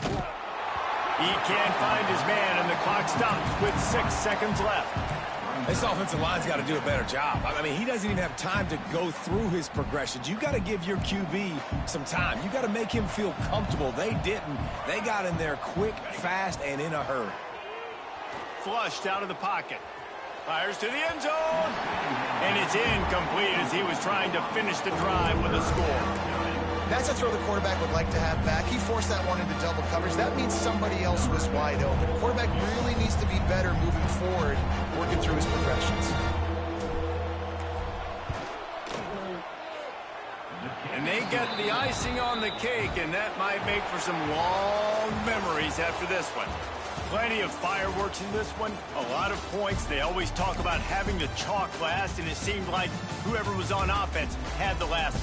He can't find his man, and the clock stops with 6 seconds left. This offensive line's got to do a better job. I mean, he doesn't even have time to go through his progressions. You got to give your QB some time. You got to make him feel comfortable. They didn't. They got in there quick, fast, and in a hurry. Flushed out of the pocket. Fires to the end zone. And it's incomplete as he was trying to finish the drive with a score. That's a throw the quarterback would like to have back. He forced that one into double coverage. That means somebody else was wide open. The quarterback really needs to be better moving forward, working through his progressions. And they get the icing on the cake, and that might make for some long memories after this one. Plenty of fireworks in this one, a lot of points. They always talk about having the chalk last, and it seemed like whoever was on offense had the last.